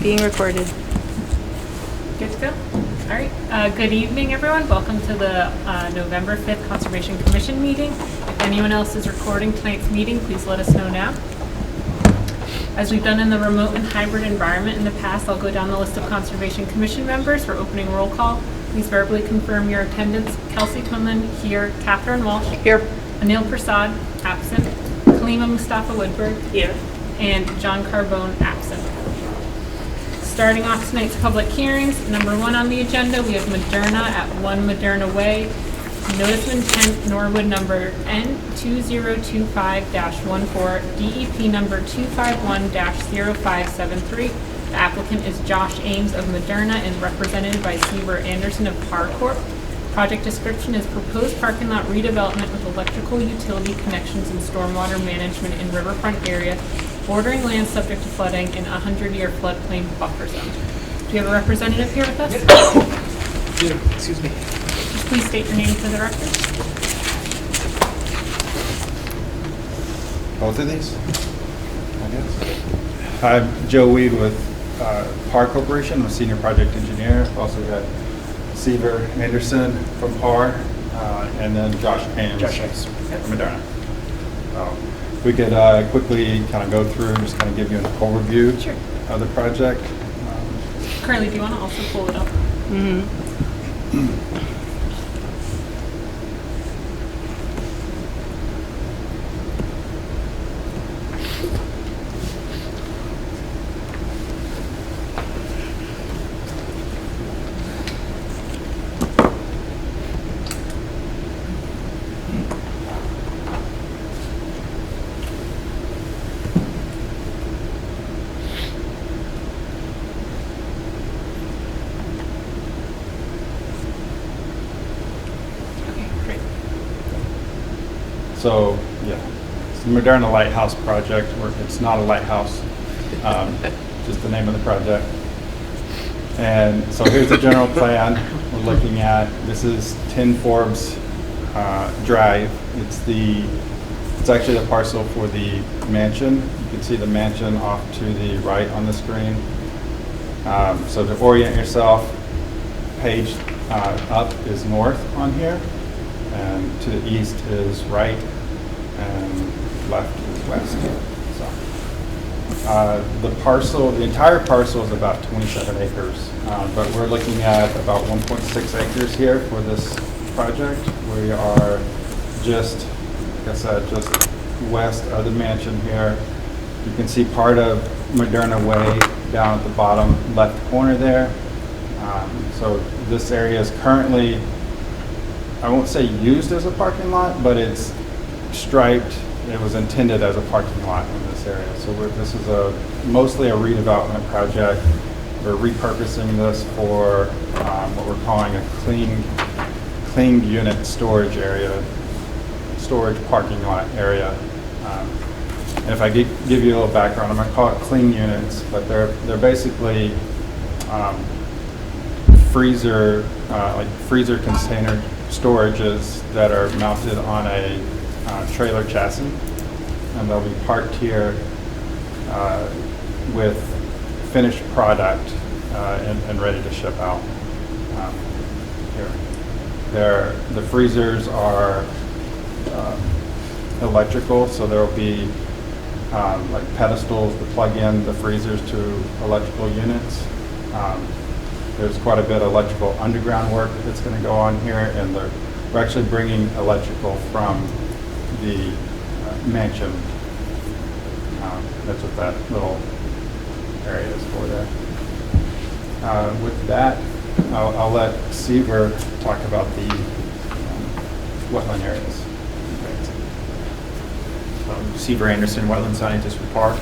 being recorded. Good to go? All right. Good evening, everyone. Welcome to the November 5th Conservation Commission meeting. If anyone else is recording tonight's meeting, please let us know now. As we've done in the remote and hybrid environment in the past, I'll go down the list of Conservation Commission members for opening roll call. Please verbally confirm your attendance. Kelsey Quinlan, here. Catherine Walsh. Here. Anil Prasad, absent. Kalima Mustafa Woodberg. Here. And John Carbone, absent. Starting off tonight's public hearings, number 1 on the agenda, we have Moderna at 1 Moderna Way. Notice of intent, Norwood number N2025-14, DEP number 251-0573. The applicant is Josh Ames of Moderna and represented by Seaver Anderson of Parcorp. Project description is proposed parking lot redevelopment with electrical utility connections and stormwater management in riverfront area, bordering land subject to flooding in a 100-year floodplain buffer zone. Do you have a representative here with us? Excuse me. Just please state your name for the record. Both of these? I guess. I'm Joe Weed with PAR Corporation. I'm a senior project engineer. Also got Seaver Anderson from PAR, and then Josh Ames from Moderna. We could quickly kind of go through, just kind of give you an overview Sure. of the project. Carly, do you want to also pull it up? Okay, great. So, yeah, it's the Moderna Lighthouse Project, or it's not a lighthouse, just the name of the project. And so here's the general plan we're looking at. This is 10 Forbes Drive. It's actually the parcel for the mansion. You can see the mansion off to the right on the screen. So to orient yourself, page up is north on here, and to the east is right, and left is west. So the entire parcel is about 27 acres, but we're looking at about 1.6 acres here for this project. We are just, like I said, just west of the mansion here. You can see part of Moderna Way down at the bottom left corner there. So this area is currently, I won't say used as a parking lot, but it's striped. It was intended as a parking lot in this area. So this is mostly a redevelopment project. We're repurposing this for what we're calling a cleaned unit storage area, storage parking lot area. And if I give you a little background, I'm going to call it clean units, but they're basically freezer container storages that are mounted on a trailer chassis, and they'll be parked here with finished product and ready to ship out. Here, the freezers are electrical, so there will be like pedestals to plug in the freezers to electrical units. There's quite a bit of electrical underground work that's going to go on here, and we're actually bringing electrical from the mansion. That's what that little area is for there. With that, I'll let Seaver talk about the wetland areas. Seaver Anderson, wetland scientist with PAR.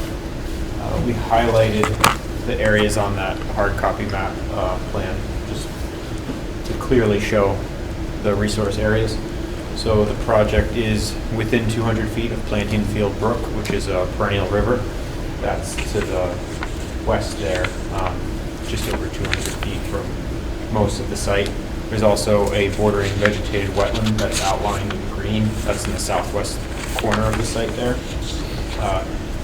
We highlighted the areas on that hard copy map plan just to clearly show the resource areas. So the project is within 200 feet of Planting Field Brook, which is a perennial river. That's to the west there, just over 200 feet from most of the site. There's also a bordering vegetated wetland that's outlined in green. That's in the southwest corner of the site there.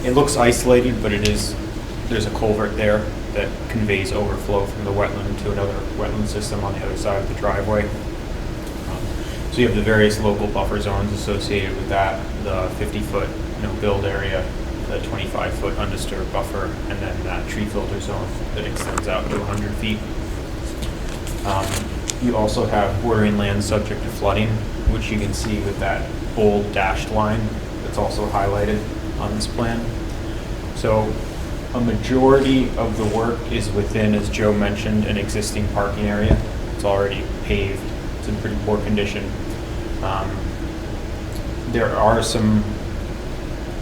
It looks isolated, but there's a culvert there that conveys overflow from the wetland to another wetland system on the other side of the driveway. So you have the various local buffer zones associated with that, the 50-foot build area, the 25-foot undisturbed buffer, and then that tree filter zone that extends out to 100 feet. You also have bordering lands subject to flooding, which you can see with that bold dashed line that's also highlighted on this plan. So a majority of the work is within, as Joe mentioned, an existing parking area. It's already paved. It's in pretty poor condition. There are some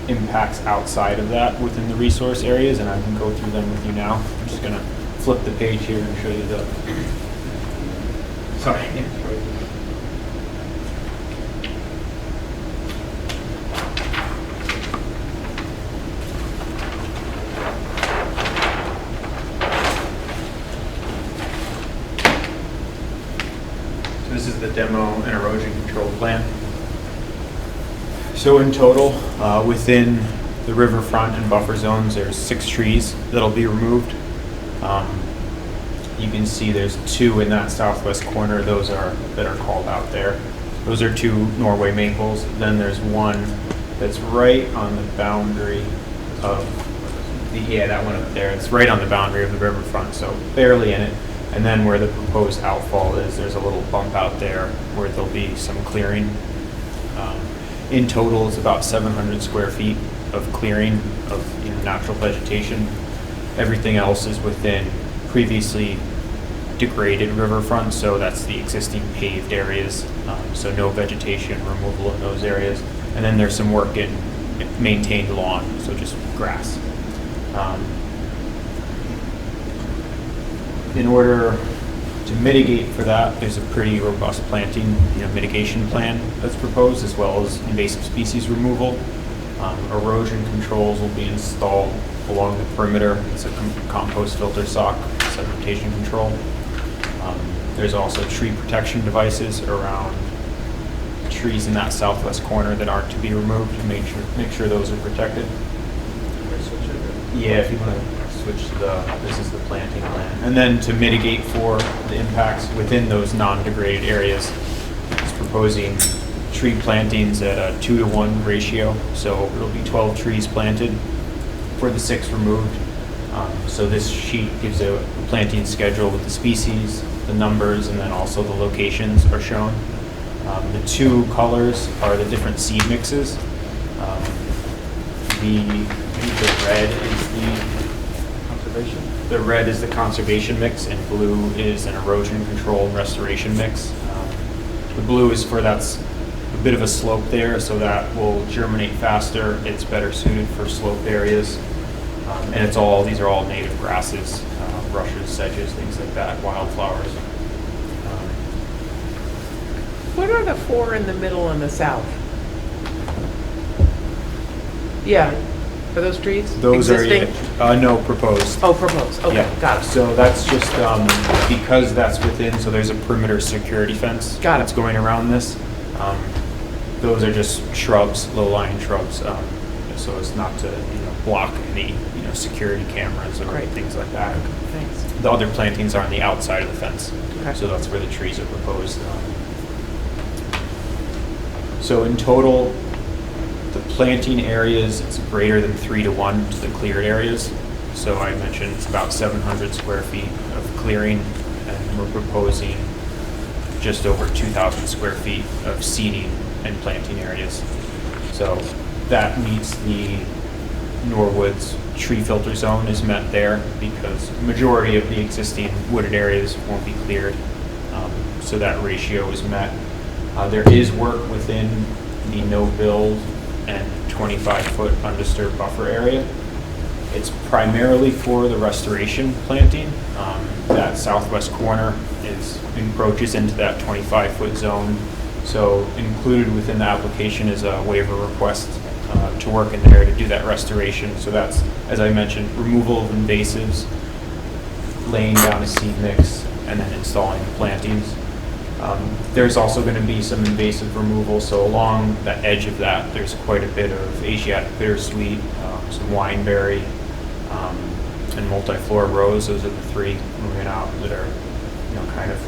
impacts outside of that within the resource areas, and I can go through them with you now. I'm just going to flip the page here and show you the... Sorry. This is the demo and erosion control plan. So in total, within the riverfront and buffer zones, there's 6 trees that'll be removed. You can see there's 2 in that southwest corner. Those are that are called out there. Those are 2 Norway maples. Then there's one that's right on the boundary of that one up there. It's right on the boundary of the riverfront, so barely in it. And then where the proposed outfall is, there's a little bump out there where there'll be some clearing. In total, it's about 700 square feet of clearing of natural vegetation. Everything else is within previously degraded riverfront, so that's the existing paved areas. So no vegetation removal in those areas. And then there's some work in maintained lawn, so just grass. In order to mitigate for that, there's a pretty robust planting mitigation plan that's proposed, as well as invasive species removal. Erosion controls will be installed along the perimeter. It's a compost filter sock, sedimentation control. There's also tree protection devices around trees in that southwest corner that aren't to be removed to make sure those are protected. Yeah, if you want to switch to this is the planting plan. And then to mitigate for the impacts within those non-degraded areas, it's proposing tree plantings at a 2-to-1 ratio. So it'll be 12 trees planted for the 6 removed. So this sheet gives a planting schedule with the species, the numbers, and then also the locations are shown. The 2 colors are the different seed mixes. The red is the conservation. The red is the conservation mix, and blue is an erosion control and restoration mix. The blue is that's a bit of a slope there, so that will germinate faster. It's better suited for slope areas, and these are all native grasses, rushes, sedges, things like that, wildflowers. What are the 4 in the middle and the south? Yeah, are those trees Those existing? no, proposed. Oh, proposed, okay, Yeah. got it. So that's just because that's within, so there's a perimeter security fence Got it. that's going around this. Those are just shrubs, low-lying shrubs, so as not to block any security cameras or Right. things like that. Thanks. The other plantings are on the outside of the fence, Okay. so that's where the trees are proposed. So in total, the planting areas, it's greater than 3-to-1 to the cleared areas. So I mentioned it's about 700 square feet of clearing, and we're proposing just over 2,000 square feet of seeding and planting areas. So that meets the Norwood's tree filter zone is met there because majority of the existing wooded areas won't be cleared. So that ratio is met. There is work within the no-build and 25-foot undisturbed buffer area. It's primarily for the restoration planting. That southwest corner encroaches into that 25-foot zone. So included within the application is a waiver request to work in there to do that restoration. So that's, as I mentioned, removal of invasives, laying down a seed mix, and then installing the plantings. There's also going to be some invasive removal, so along the edge of that, there's quite a bit of Asiatic bittersweet, some wineberry, and multi-floor rows. Those are the three moving out that are, kind of,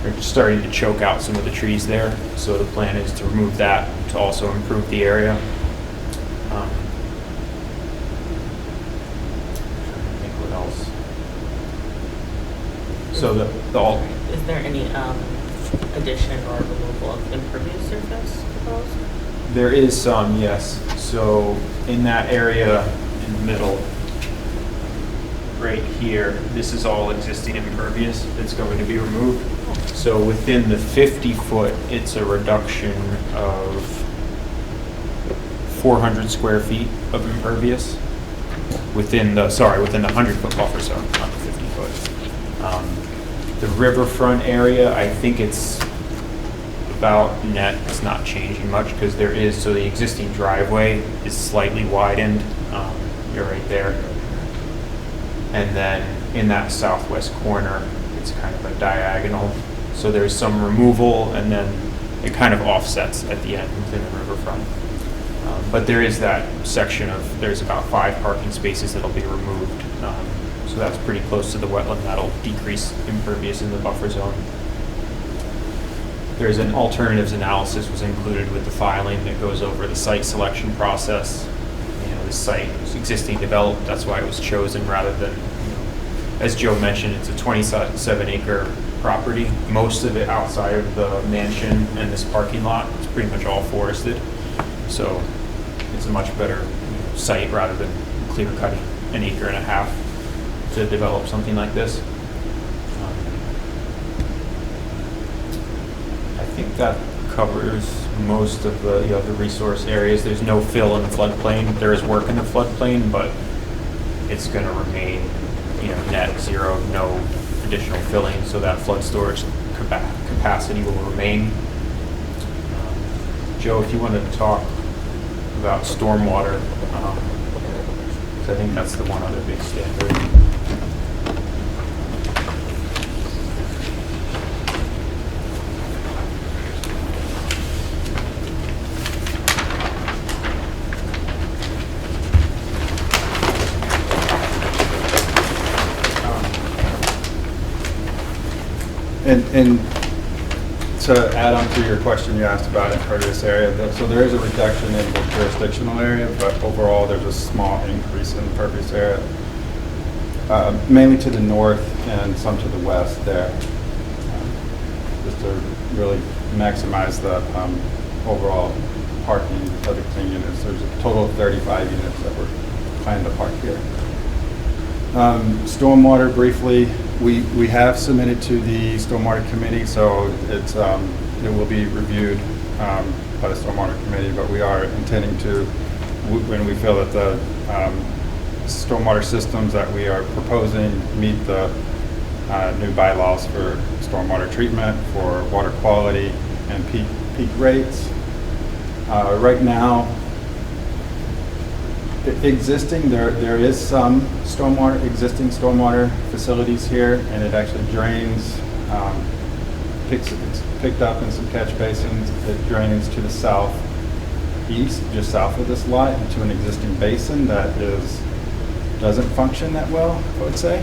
they're just starting to choke out some of the trees there. So the plan is to remove that to also improve the area. I think what else? So Is there any addition or removal of impervious surface proposed? there is some, yes. So in that area in the middle, right here, this is all existing impervious that's going to be removed. So within the 50-foot, it's a reduction of 400 square feet of impervious within the 100-foot buffer zone, not the 50-foot. The riverfront area, I think it's about net, it's not changing much because so the existing driveway is slightly widened. You're right there. And then in that southwest corner, it's kind of a diagonal. So there's some removal and then it kind of offsets at the end within the riverfront. But there is that section there's about 5 parking spaces that'll be removed. So that's pretty close to the wetland. That'll decrease impervious in the buffer zone. There's an alternatives analysis was included with the filing that goes over the site selection process. The site was existing developed, that's why it was chosen rather than, as Joe mentioned, it's a 27-acre property. Most of it outside of the mansion and this parking lot is pretty much all forested. So it's a much better site rather than clear cutting an acre and a half to develop something like this. I think that covers most of the resource areas. There's no fill in the floodplain. There is work in the floodplain, but it's going to remain, net zero, no additional filling, so that flood storage capacity will remain. Joe, if you want to talk about stormwater, 'cause I think that's the one other big standard. And to add on to your question you asked about impervious area, so there is a reduction in the jurisdictional area, but overall there's a small increase in impervious area, mainly to the north and some to the west there, just to really maximize the overall parking of the clean units. There's a total of 35 units that we're planning to park here. Stormwater, briefly, we have submitted to the Stormwater Committee, so it will be reviewed by the Stormwater Committee, but we are intending to, when we feel that the stormwater systems that we are proposing meet the new bylaws for stormwater treatment, for water quality, and peak rates. Right now, existing, there is some existing stormwater facilities here, and it actually drains, it's picked up in some catch basins. It drains to the southeast, just south of this lot, into an existing basin that doesn't function that well, I would say,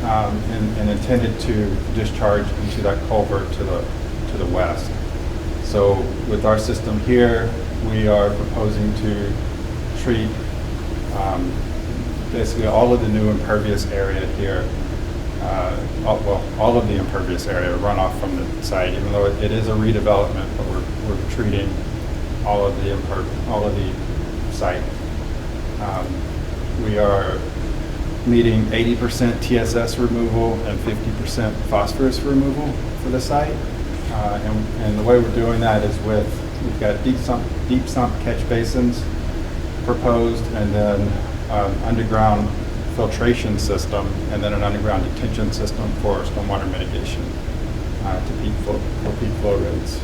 and intended to discharge into that culvert to the west. So with our system here, we are proposing to treat basically all of the new impervious area here, all of the impervious area runoff from the site, even though it is a redevelopment, but we're treating all of the site. We are meeting 80% TSS removal and 50% phosphorus removal for the site, and the way we're doing that is we've got deep sump catch basins proposed, and then underground filtration system, and then an underground detention system for stormwater mitigation for peak flow rates.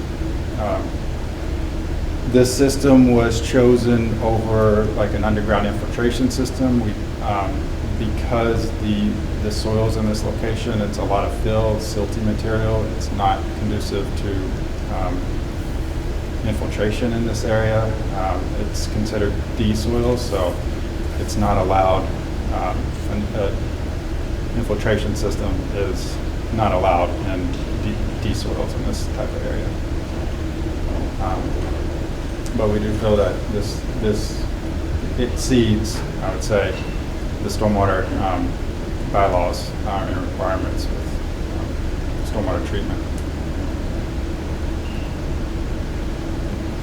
This system was chosen over like an underground infiltration system. Because the soils in this location, it's a lot of fill, silty material. It's not conducive to infiltration in this area. It's considered D soil, so it's not allowed infiltration system is not allowed in de-soils in this type of area. But we do feel that this exceeds, I would say, the stormwater bylaws and requirements with stormwater treatment.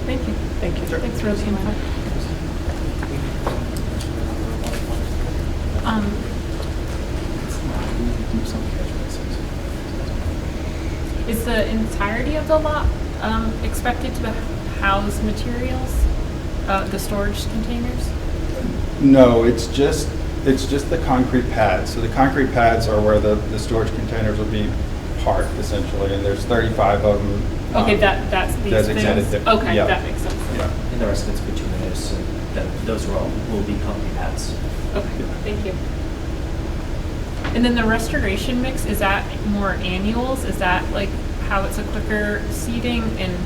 Thank you. Thank you. Thanks for the info. Is the entirety of the lot expected to house materials, the storage containers? No, it's just the concrete pads. So the concrete pads are where the storage containers will be parked essentially, and there's 35 of them. Okay, that's these designated things? there. Okay, Yeah. that makes sense. Yeah. And the residence bituminous, and those will be concrete pads. Okay, thank you. And then the restoration mix, is that more annuals? Is that like how it's a quicker seeding, and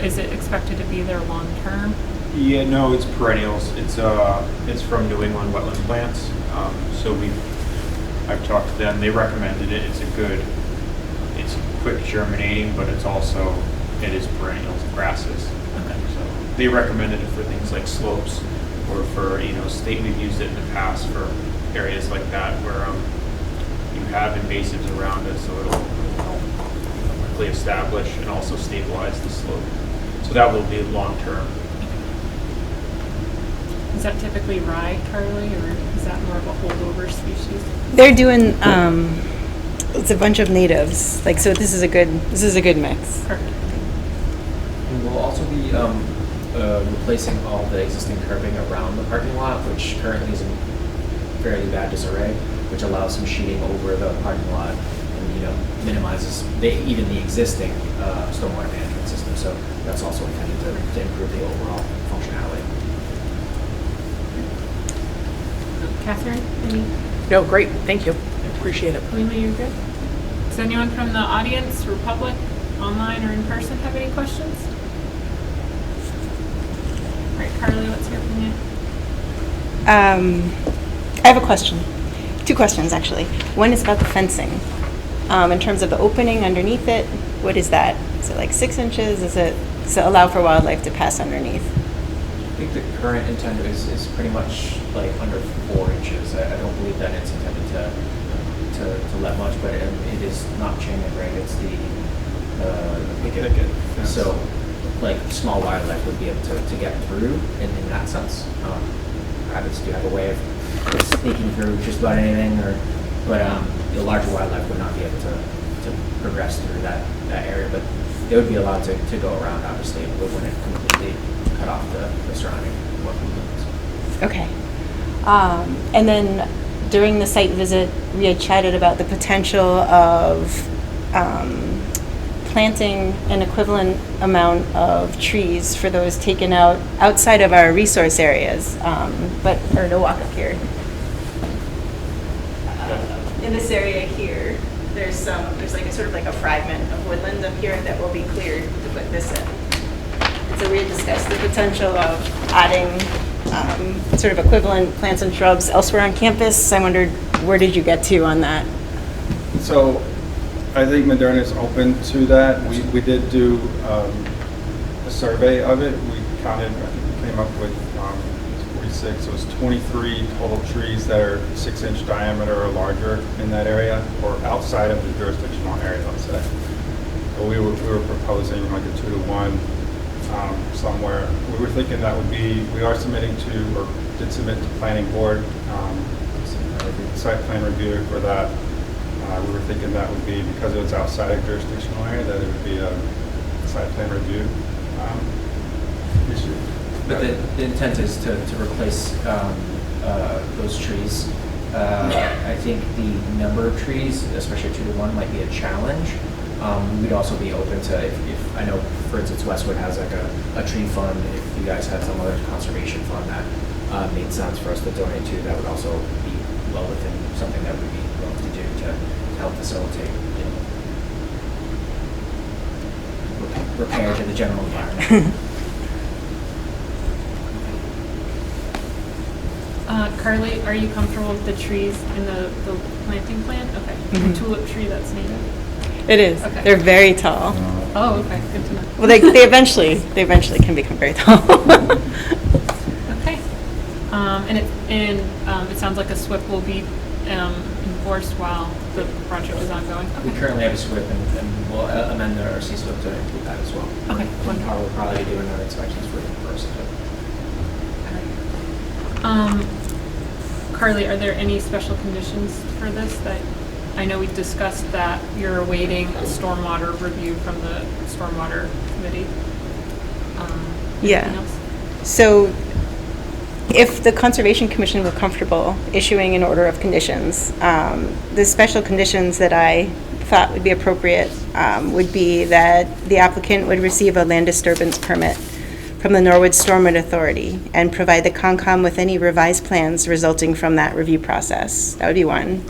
is it expected to be there long term? Yeah, no, it's perennials. It's from New England Wetland Plants. So I've talked to them. They recommended it. It's quick germinating, but it is perennials, grasses. Okay. So they recommended it for things like slopes, or for we've used it in the past for areas like that where you have invasives around it, so it'll help quickly establish and also stabilize the slope. So that will be long term. Is that typically rye, Carly, or is that more of a holdover species? They're doing, it's a bunch of natives, like, so this is a good mix. Perfect. And we'll also be replacing all the existing curbing around the parking lot, which currently is in fairly bad disarray, which allows some sheeting over the parking lot and minimizes even the existing stormwater management system. So that's also intended to improve the overall functionality. Catherine, any? No, great, thank you. Appreciate it. Lima, you're good? Does anyone from the audience, Republic, online or in person, have any questions? All right, Carly, let's hear from you. I have a question. 2 questions, actually. One is about the fencing. In terms of the opening underneath it, what is that? Is it like 6 inches? Does it allow for wildlife to pass underneath? I think the current intent is pretty much like under 4 inches. I don't believe that it's intended to let much, but it is not chain link, right? It's the picket. Yes. So, like, small wildlife would be able to get through in that sense. Rabbits do have a way of sneaking through just about anything, but the larger wildlife would not be able to progress through that area. But they would be allowed to go around, obviously, but when it completely cut off the surrounding wetlands. Okay. And then during the site visit, we had chatted about the potential of planting an equivalent amount of trees for those taken out outside of our resource areas, or to walk up here. In this area here, there's like a sort of like a fragment of woodland up here that will be cleared to put this in. So we had discussed the potential of adding sort of equivalent plants and shrubs elsewhere on campus. I wondered, where did you get to on that? So I think Moderna is open to that. We did do a survey of it. We counted, I think we came up with 46. It was 23 total trees that are 6-inch diameter or larger in that area, or outside of the jurisdictional area, let's say. But we were proposing like a 2-to-1 somewhere. We were thinking that would be, we are submitting to, or did submit to planning board, site plan review for that. We were thinking that would be, because it was outside of jurisdictional area, that it would be a site plan review issue. But the intent is to replace those trees. I think the number of trees, especially 2-to-1, might be a challenge. We'd also be open to, if I know, for instance, Westwood has like a tree fund. If you guys had some other conservation fund that made sense for us to donate to, that would also be well within something that we'd be willing to do to help facilitate, repair to the general environment. Carly, are you comfortable with the trees in the planting plan? Okay. The tulip tree that's native? It is. Okay. They're very tall. Oh, okay, good to know. Well, they eventually can become very tall. Okay. It sounds like a SWIP will be enforced while the project is ongoing. We Okay. currently have a SWIP and we'll amend our RC SWIP to include that as well. Okay, wonderful. We'll probably do another inspections for the first. Carly, are there any special conditions for this that, I know we discussed that you're awaiting a stormwater review from the stormwater committee. Yeah. Anything else? So if the Conservation Commission were comfortable issuing an order of conditions, the special conditions that I thought would be appropriate would be that the applicant would receive a land disturbance permit from the Norwood Stormwater Authority and provide the Concom with any revised plans resulting from that review process. That would be one.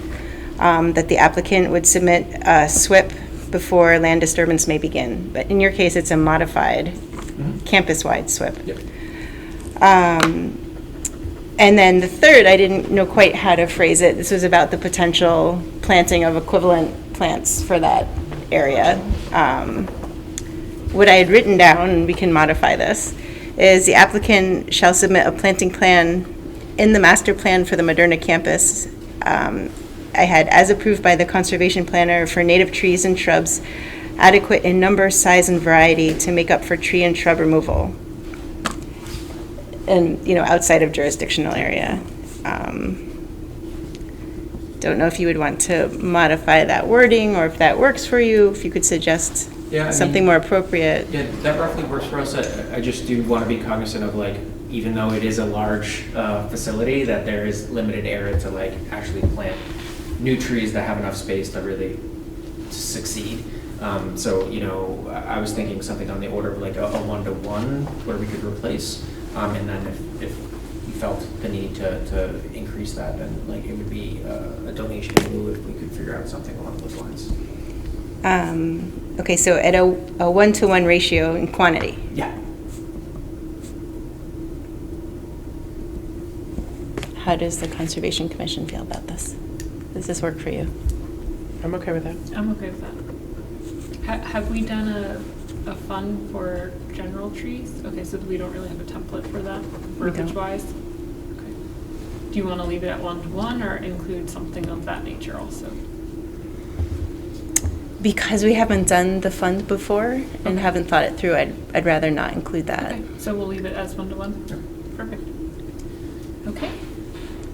That the applicant would submit a SWIP before land disturbance may begin. But in your case, it's a modified campus-wide SWIP. Yep. And then the third, I didn't know quite how to phrase it. This was about the potential planting of equivalent plants for that area. What I had written down, and we can modify this, is the applicant shall submit a planting plan in the master plan for the Moderna campus. I had as approved by the conservation planner for native trees and shrubs adequate in number, size, and variety to make up for tree and shrub removal. And, outside of jurisdictional area. Don't know if you would want to modify that wording or if that works for you, if you could suggest Yeah, I something mean- more appropriate. Yeah, that roughly works for us. I just do want to be cognizant of even though it is a large facility, that there is limited area to actually plant new trees that have enough space to really succeed. So, I was thinking something on the order of a 1-to-1 where we could replace. And then if you felt the need to increase that, then it would be a donation in lieu if we could figure out something along those lines. Okay, so at a 1-to-1 ratio in quantity. Yeah. How does the Conservation Commission feel about this? Does this work for you? I'm okay with that. I'm okay with that. Have we done a fund for general trees? Okay, so we don't really have a template for that, We don't. verbiage-wise? Okay. Do you want to leave it at 1-to-1 or include something of that nature also? Because we haven't done the fund before and Okay. haven't thought it through, I'd rather not include that. Okay, so we'll leave it as 1-to-1? Perfect. Okay.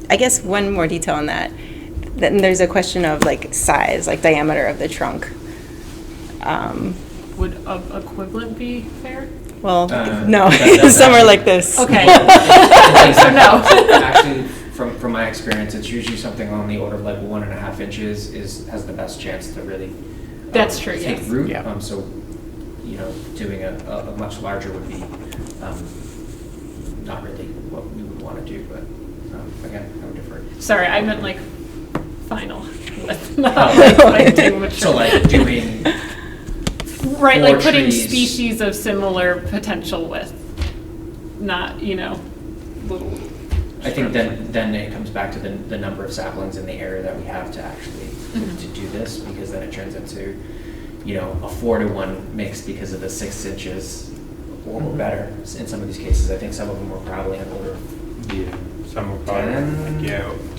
I guess one more detail on that. Then there's a question of size, diameter of the trunk. Would equivalent be fair? Well, Uh, no, that's somewhere actually- like this. Okay. So no. Actually, from my experience, it's usually something on the order of 1.5 inches has the best chance to really That's true, take yes. root. Yeah. So, doing a much larger would be not really what we would want to do. But again, I would defer. Sorry, I meant final. Not doing mature. So doing Right, more putting trees. species of similar potential with, not, little. I think then it comes back to the number of saplings in the area that we have to actually to do this, because then it turns into, a 4-to-1 mix because of the 6 inches or better in some of these cases. I think some of them were probably on order of Yeah, some will probably,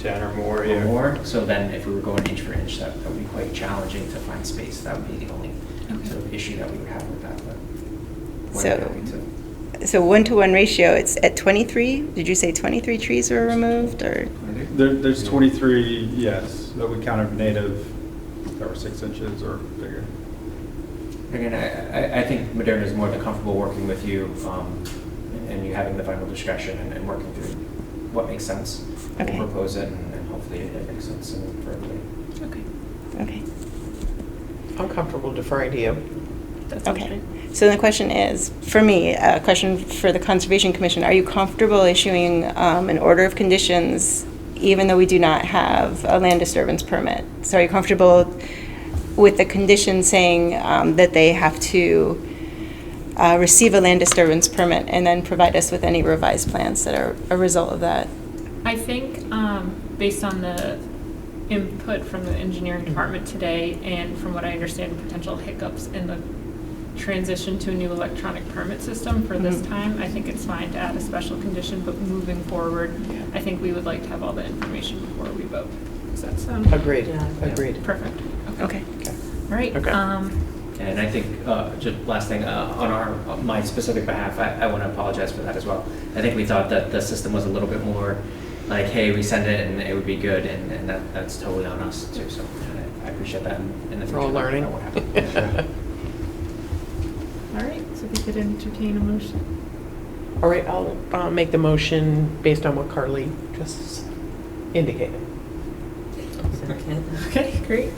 10 or more, or yeah. more. So then if we were going inch for inch, that would be quite challenging to find space. That would be the only sort of issue that we would have with that. But we're So- happy to. So 1-to-1 ratio, it's at 23? Did you say 23 trees were removed or? There's 23, yes, that we counted native that were 6 inches or bigger. Again, I think Moderna is more than comfortable working with you and you having the final discretion and working through what makes sense. Okay. We'll propose it and hopefully it makes sense for everybody. Okay, Okay. I'm comfortable deferring to you. that sounds Okay. great. So the question is, for me, a question for the Conservation Commission, are you comfortable issuing an order of conditions even though we do not have a land disturbance permit? So are you comfortable with the condition saying that they have to receive a land disturbance permit and then provide us with any revised plans that are a result of that? I think, based on the input from the engineering department today, and from what I understand, potential hiccups in the transition to a new electronic permit system for this time, I think it's fine to add a special condition, but moving forward, I think we would like to have all the information before we vote. Does that sound? Agreed, Yeah. agreed. Perfect. Okay. All right. Okay. And I think, just last thing, on my specific behalf, I want to apologize for that as well. I think we thought that the system was a little bit more like, hey, we send it and it would be good, and that's totally on us too, so I appreciate that in the future. We're all learning. That won't happen. All right, so we could entertain a motion. All right, I'll make the motion based on what Carly just indicated. Second. Okay, great.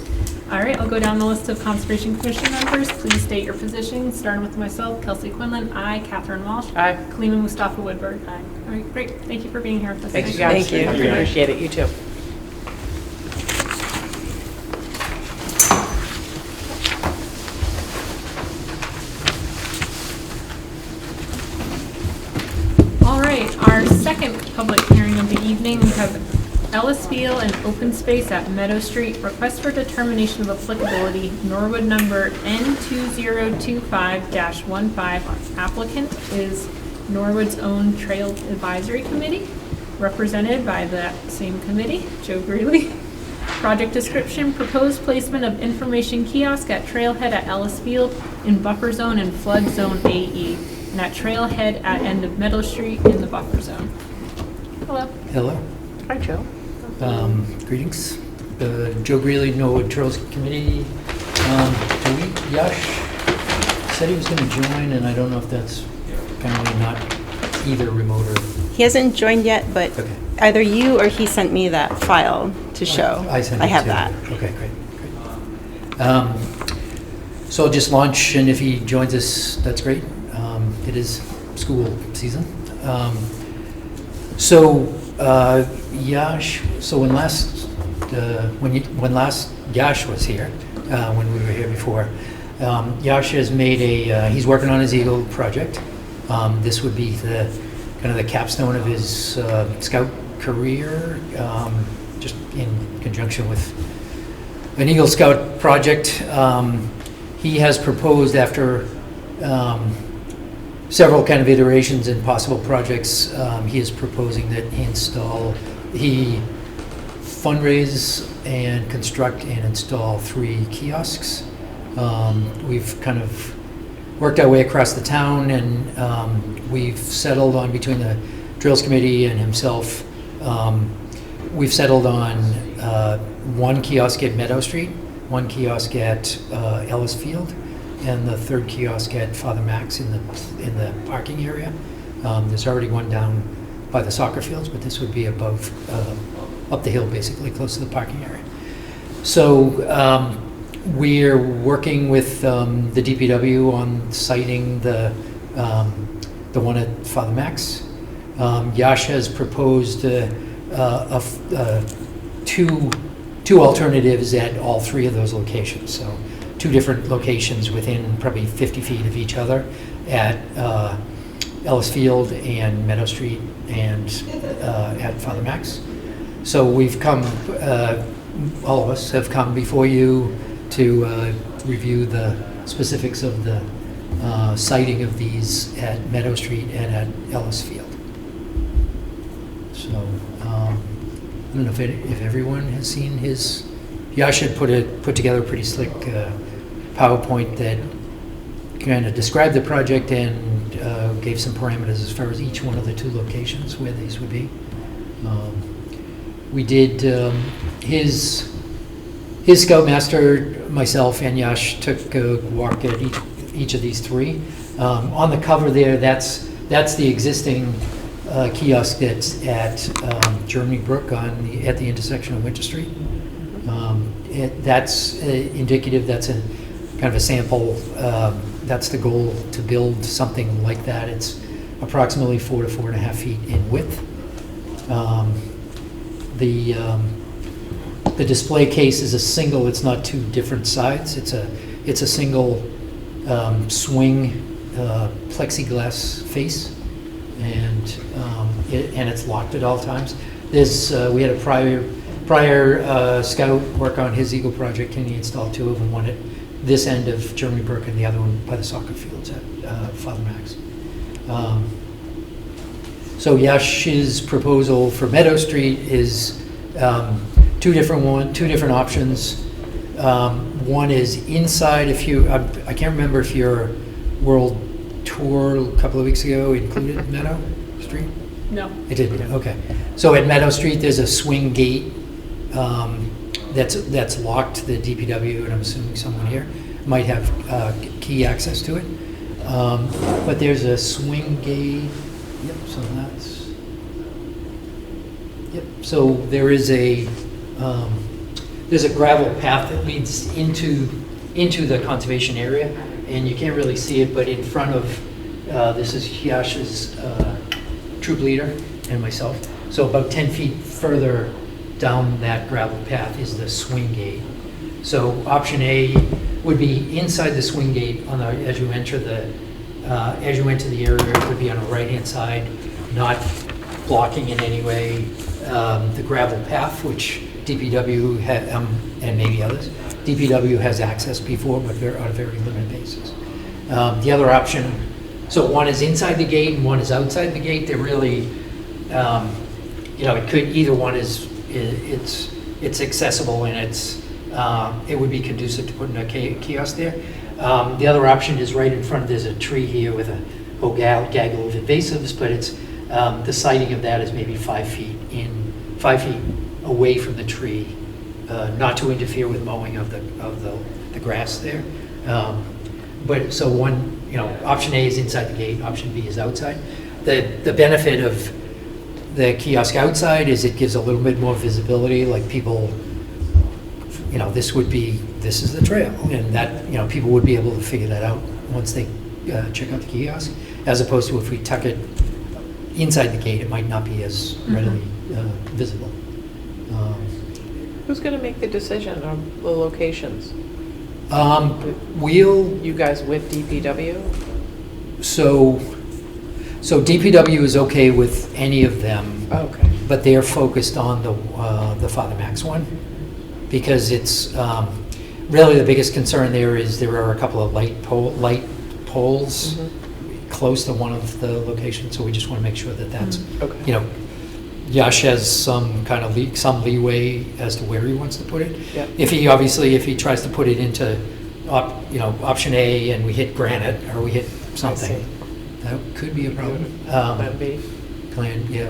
All right, I'll go down the list of Conservation Commission members. Please state your positions, starting with myself, Kelsey Quinlan. Aye. Catherine Walsh. Aye. Kalima Mustafa Woodburn. Aye. All right, great. Thank you for being here with us. Thank you, tonight. guys. Thank you. Appreciate it, you too. All right, our second public hearing of the evening, we have Ellisfield and Open Space at Meadow Street. Request for determination of applicability, Norwood number N2025-15. Applicant is Norwood's own Trail Advisory Committee, represented by that same committee, Joe Greeley. Project description, proposed placement of information kiosk at Trailhead at Ellisfield in buffer zone and flood zone AE, and at Trailhead at end of Meadow Street in the buffer zone. Hello. Hello. Hi, Joe. Greetings. Joe Greeley, Norwood Trails Committee. Yash said he was going to join, and I don't know if that's apparently not either remote or... He hasn't joined yet, but Okay. either you or he sent me that file to show. I sent I it have to- that. Okay, great. So I'll just launch, and if he joins us, that's great. It is school season. Yash, so when last Yash was here, when we were here before, Yash has made he's working on his Eagle project. This would be the kind of the capstone of his scout career, just in conjunction with an Eagle Scout project. He has proposed, after several kind of iterations and possible projects, he is proposing that he fundraise and construct and install 3 kiosks. We've kind of worked our way across the town, and we've settled on, between the Trails Committee and himself, we've settled on 1 kiosk at Meadow Street, 1 kiosk at Ellisfield, and the 3rd kiosk at Father Max in the parking area. There's already one down by the soccer fields, but this would be above, up the hill, basically, close to the parking area. So we're working with the DPW on siting the one at Father Max. Yash has proposed two alternatives at all 3 of those locations. So 2 different locations within probably 50 feet of each other at Ellisfield and Meadow Street, and at Father Max. So we've come, all of us have come before you to review the specifics of the siting of these at Meadow Street and at Ellisfield. So I don't know if everyone has seen his. Yash had put together a pretty slick PowerPoint that kind of described the project and gave some parameters as far as each one of the 2 locations where these would be. We did his Scoutmaster, myself, and Yash took a walk at each of these 3. On the cover there, that's the existing kiosk that's at Germany Brook at the intersection of Winter Street. That's indicative. That's a kind of a sample. That's the goal, to build something like that. It's approximately 4 to 4.5 feet in width. The display case is a single. It's not 2 different sides. It's a single swing plexiglass face, and it's locked at all times. we had a prior scout work on his Eagle project, and he installed 2 of them, one at this end of Germany Brook and the other one by the soccer fields at Father Max. So Yash's proposal for Meadow Street is two different options. One is inside. I can't remember if your world tour a couple of weeks ago included Meadow Street. No. It did. Okay. So at Meadow Street, there's a swing gate that's locked to the DPW, and I'm assuming someone here might have key access to it. But there's a swing gate. Yep. So that's. Yep. So there's a gravel path that leads into the conservation area, and you can't really see it, but in front of this is Yash's troop leader and myself. So about 10 feet further down that gravel path is the swing gate. So option A would be inside the swing gate as you enter the area. It would be on the right-hand side, not blocking in any way the gravel path, which DPW and maybe others. DPW has access before, but on a very limited basis. The other option, so one is inside the gate and one is outside the gate. They're really, it could either one it's accessible and it would be conducive to putting a kiosk there. The other option is right in front. There's a tree here with a whole gaggle of invasives, but it's the sighting of that is maybe 5 feet away from the tree, not to interfere with mowing of the grass there. But so one, option A is inside the gate, option B is outside. The benefit of the kiosk outside is it gives a little bit more visibility, like people, this is the trail, and that, people would be able to figure that out once they check out the kiosk, as opposed to if we tuck it inside the gate, it might not be as readily visible. Who's going to make the decision on the locations? You guys with DPW? So DPW is okay with any of them, Okay. but they're focused on the Father Max one, because it's really the biggest concern there is there are a couple of light poles close to one of the locations, so we just want to make sure that that's, Okay. Yash has some kind of some leeway as to where he wants to put it. Yep. If he tries to put it into option A and we hit granite or we hit something, that could be a problem. Plan B.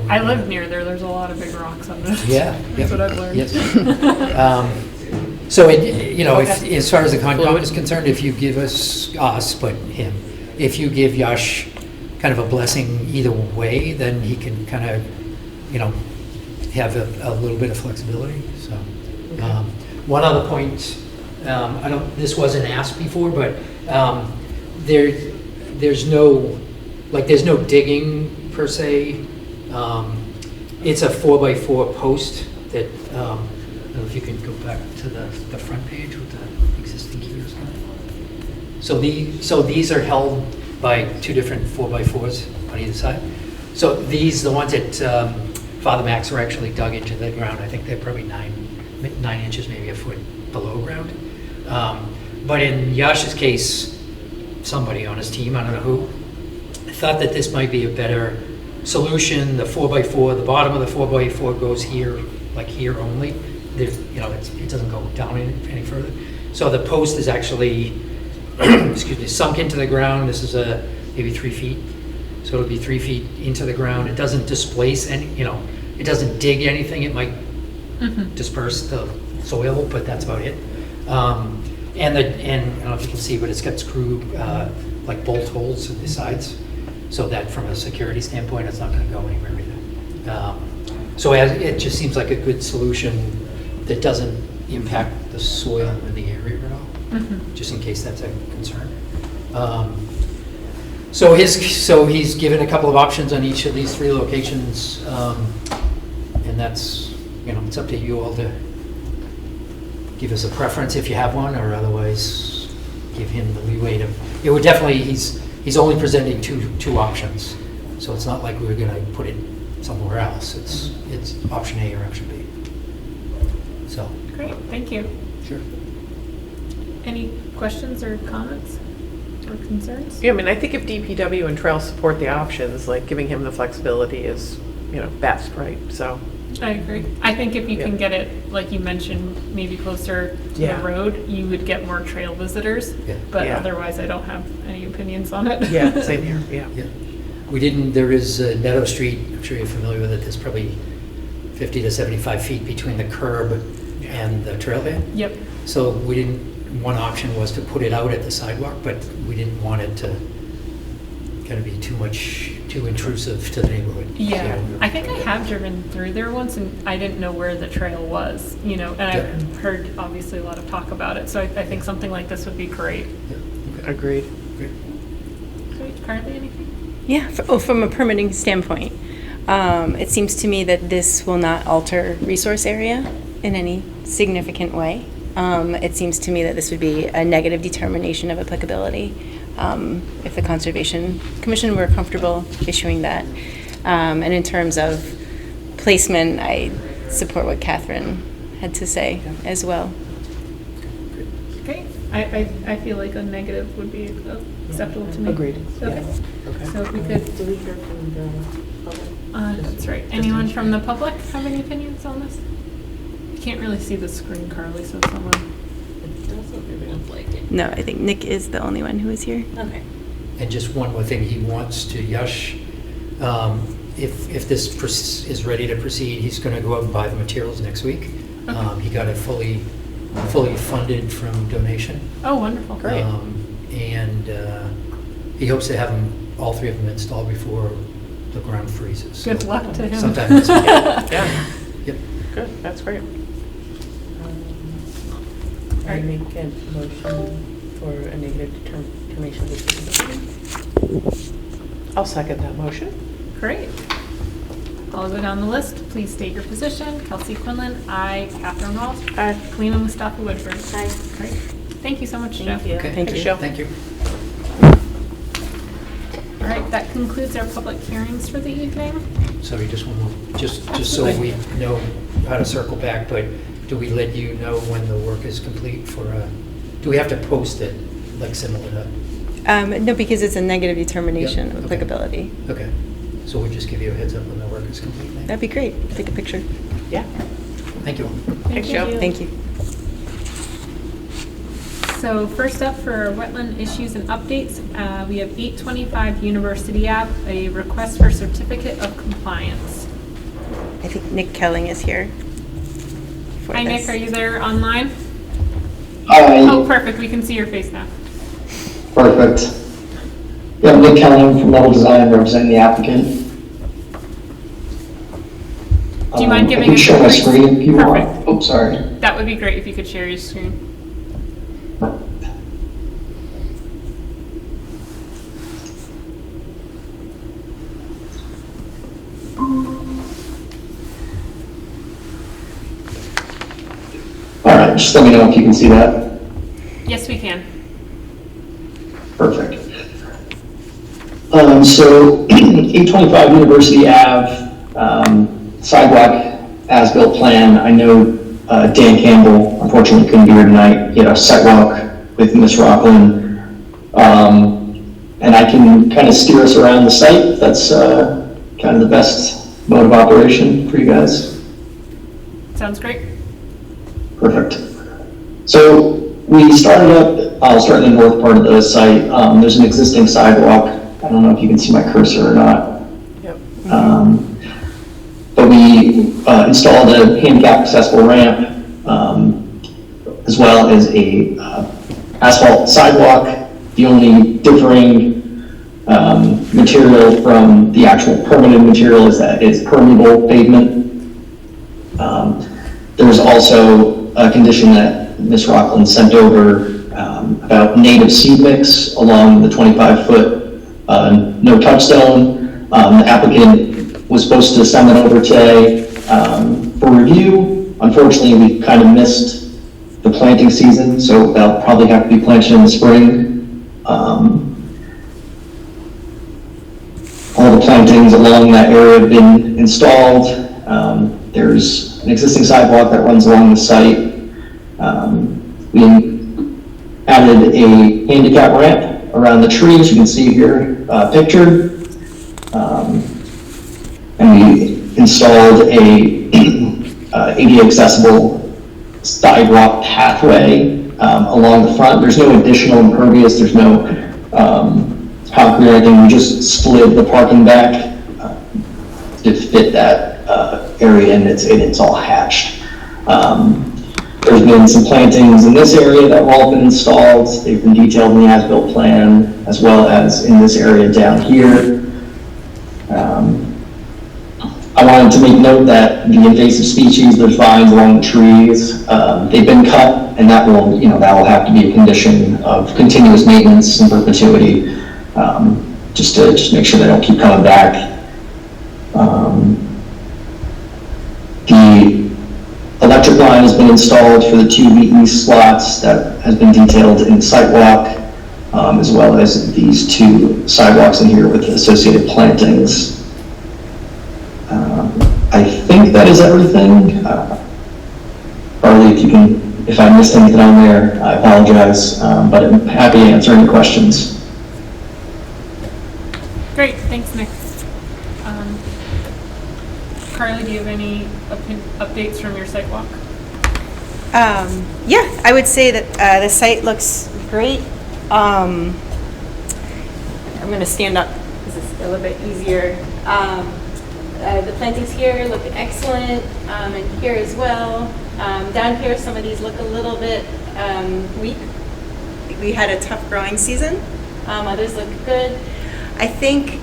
I live near there. There's a lot of big rocks on it. Yeah. That's what I've learned. Yes. So as far as the Concom is concerned, if you give us, but him, if you give Yash kind of a blessing either way, then he can kind of, have a little bit of flexibility. So, one other point, this wasn't asked before, but there's no digging per se. It's a 4x4 post that, I don't know if you can go back to the front page with the existing kiosk. So these are held by 2 different 4x4s on either side. So the ones at Father Max are actually dug into the ground. I think they're probably 9 inches, maybe a foot below ground. But in Yash's case, somebody on his team, I don't know who, thought that this might be a better solution. The 4x4, the bottom of the 4x4 goes here, like here only. It doesn't go down any further. So the post is actually, sunk into the ground. This is maybe 3 feet. So it'll be 3 feet into the ground. It doesn't displace any, it doesn't dig anything. It might disperse the soil, but that's about it. And I don't know if you can see, but it's got screw like bolt holes in the sides, so that from a security standpoint, it's not going to go anywhere either. So it just seems like a good solution that doesn't impact the soil in the area at all, just in case that's a concern. So he's given a couple of options on each of these 3 locations, and that's, it's up to you all to give us a preference if you have one, or otherwise give him the leeway to. It would definitely. He's only presenting two options, so it's not like we're going to put it somewhere else. It's option A or option B. So, Great, thank you. sure. Any questions or comments or concerns? Yeah, I mean, I think if DPW and Trail support the options, like giving him the flexibility is, best, right? So, I agree. I think if you can Yeah. get it, like you mentioned, maybe closer to Yeah. the road, you would get more trail visitors. Yeah. But Yeah. otherwise, I don't have any opinions on it. yeah, same here, yeah. Yeah. There is Meadow Street, I'm sure you're familiar with it, there's probably 50 to 75 feet between the curb and the trailhead. Yep. So one option was to put it out at the sidewalk, but we didn't want it to kind of be too intrusive to the neighborhood. Yeah, So- I think I have driven through there once and I didn't know where the trail was, and Yeah. I've heard obviously a lot of talk about it, so I think something like this would be great. Yeah, okay. Agreed. Great. Great, Carly, anything? Yeah, from a permitting standpoint, it seems to me that this will not alter resource area in any significant way. It seems to me that this would be a negative determination of applicability if the Conservation Commission were comfortable issuing that. And in terms of placement, I support what Catherine had to say as well. Great. I feel like a negative would be acceptable to me. Agreed. Okay. Yeah. Okay. So if we could, Do we hear from the public? that's right. Anyone from the public have any opinions on this? You can't really see the screen, Carly, so someone. It doesn't really look like it. No, I think Nick is the only one who is here. Okay. And just one more thing, he wants to, Yash, if this is ready to proceed, he's going to go out and buy the materials next week. Okay. He got it fully funded from donation. Oh, wonderful. Great. And he hopes to have all three of them installed before the ground freezes. So Good luck to him. Sometime this week. Yeah, Yep. good, that's great. I make a motion for a negative determination of disability. I'll second that motion. Great. I'll go down the list. Please state your position. Kelsey Quinlan, aye. Catherine Walsh. Aye. Kalina Mustafa Woodford. Aye. Great. Thank you so much, Joe. Thank you. Okay. Thanks, Joe. Thank you. All right, that concludes our public hearings for the evening. Sorry, just one more, just so we know how to circle back, but do we let you know when the work is complete do we have to post it, like similar to? No, because it's a negative determination Yeah, of okay. applicability. Okay, so we'll just give you a heads up when the work is complete then? That'd be great. Take a picture. Yeah. Thank you. Thanks, Joe. Thank you. So first up for wetland issues and updates, we have 825 University Ave, a request for certificate of compliance. I think Nick Kelling is here. for Hi, Nick, this. are you there online? Hi, Oh, perfect, we can see your face now. perfect. Yeah, I'm Nick Kelly from Level Design, representing the applicant. Do you mind giving I us can share a my brief- screen if you Perfect. want. Oh, sorry. That would be great if you could share your screen. All right, just let me know if you can see that. Yes, we can. Perfect. So 825 University Ave, sidewalk as-built plan. I know Dan Campbell unfortunately couldn't be here tonight. He had a sidewalk with Ms. Rockland. And I can kind of steer us around the site. If that's kind of the best mode of operation for you guys. Sounds great. Perfect. So we started up, I'll start in the north part of the site. There's an existing sidewalk. I don't know if you can see my cursor or not. Yep. But we installed a handicap accessible ramp, as well as a asphalt sidewalk. The only differing material from the actual permanent material is that it's permeable pavement. There's also a condition that Ms. Rockland sent over about native seed mix along the 25-foot no touchstone. The applicant was supposed to send that over today for review. Unfortunately, we kind of missed the planting season, so that'll probably have to be planted in the spring. All all the plantings along that area have been installed. There's an existing sidewalk that runs along the site. We added a handicap ramp around the trees, you can see here pictured. And we installed a ADA accessible sidewalk pathway along the front. There's no additional impervious, there's no concrete or anything. We just slid the parking back to fit that area, and it's all hatched. There's been some plantings in this area that have all been installed. They've been detailed in the as-built plan, as well as in this area down here. I wanted to make note that the invasive species, there's vines along the trees, they've been cut, and that will, that will have to be a condition of continuous maintenance and perpetuity, just to make sure they don't keep coming back. The electric line has been installed for the 2 VE slots that has been detailed in the sidewalk, as well as these 2 sidewalks in here with associated plantings. I think that is everything. Carly, if I missed anything on there, I apologize, but I'm happy to answer any questions. Great, thanks, Nick. Carly, do you have any updates from your site walk? Yeah, I would say that the site looks great. I'm going to stand up because it's a little bit easier. The plantings here look excellent, and here as well. Down here, some of these look a little bit weak. We had a tough growing season. Others look good. I think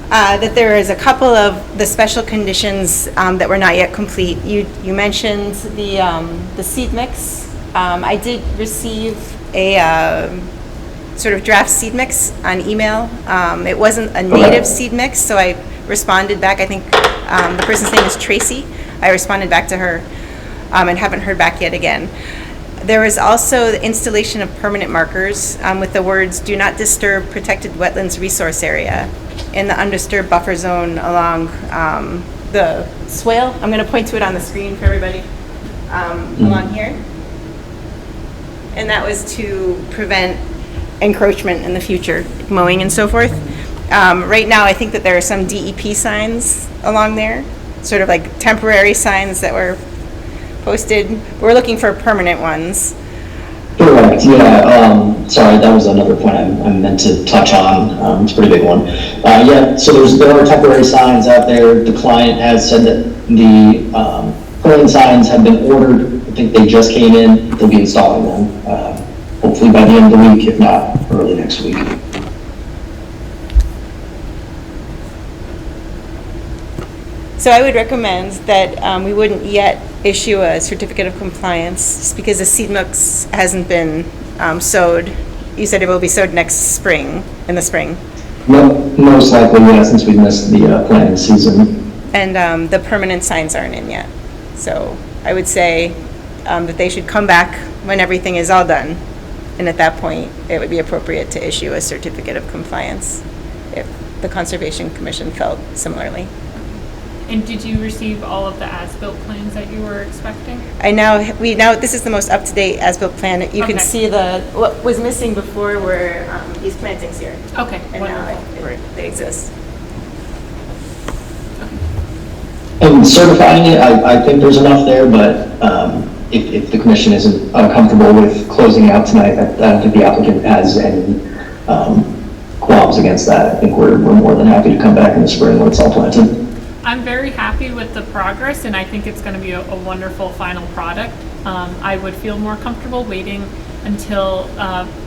that there is a couple of the special conditions that were not yet complete. You mentioned the seed mix. I did receive a sort of draft seed mix on email. It wasn't a native seed mix, so I responded back. I think the person's name is Tracy. I responded back to her and haven't heard back yet again. There was also the installation of permanent markers with the words "Do not disturb protected wetlands resource area" in the undisturbed buffer zone along the swale. I'm going to point to it on the screen for everybody along here. And that was to prevent encroachment in the future, mowing and so forth. Right now, I think that there are some DEP signs along there, sort of like temporary signs that were posted. We're looking for permanent ones. Correct, yeah, sorry, that was another point I meant to touch on. It's a pretty big one. Yeah, so there are temporary signs out there. The client has said that the permanent signs have been ordered. I think they just came in. They'll be installing them, hopefully by the end of the week, if not early next week. So I would recommend that we wouldn't yet issue a certificate of compliance just because the seed mix hasn't been sowed. You said it will be sowed next spring, in the spring. Most likely, yeah, since we missed the planting season. And the permanent signs aren't in yet. So I would say that they should come back when everything is all done. And at that point, it would be appropriate to issue a certificate of compliance if the Conservation Commission felt similarly. And did you receive all of the as-built plans that you were expecting? This is the most up-to-date as-built plan. You can Okay. see what was missing before were these plantings here. Okay, And now wonderful. they exist. And certifying it, I think there's enough there, but if the commission isn't comfortable with closing out tonight, I don't think the applicant has any qualms against that. I think we're more than happy to come back in the spring when it's all planted. I'm very happy with the progress, and I think it's going to be a wonderful final product. I would feel more comfortable waiting until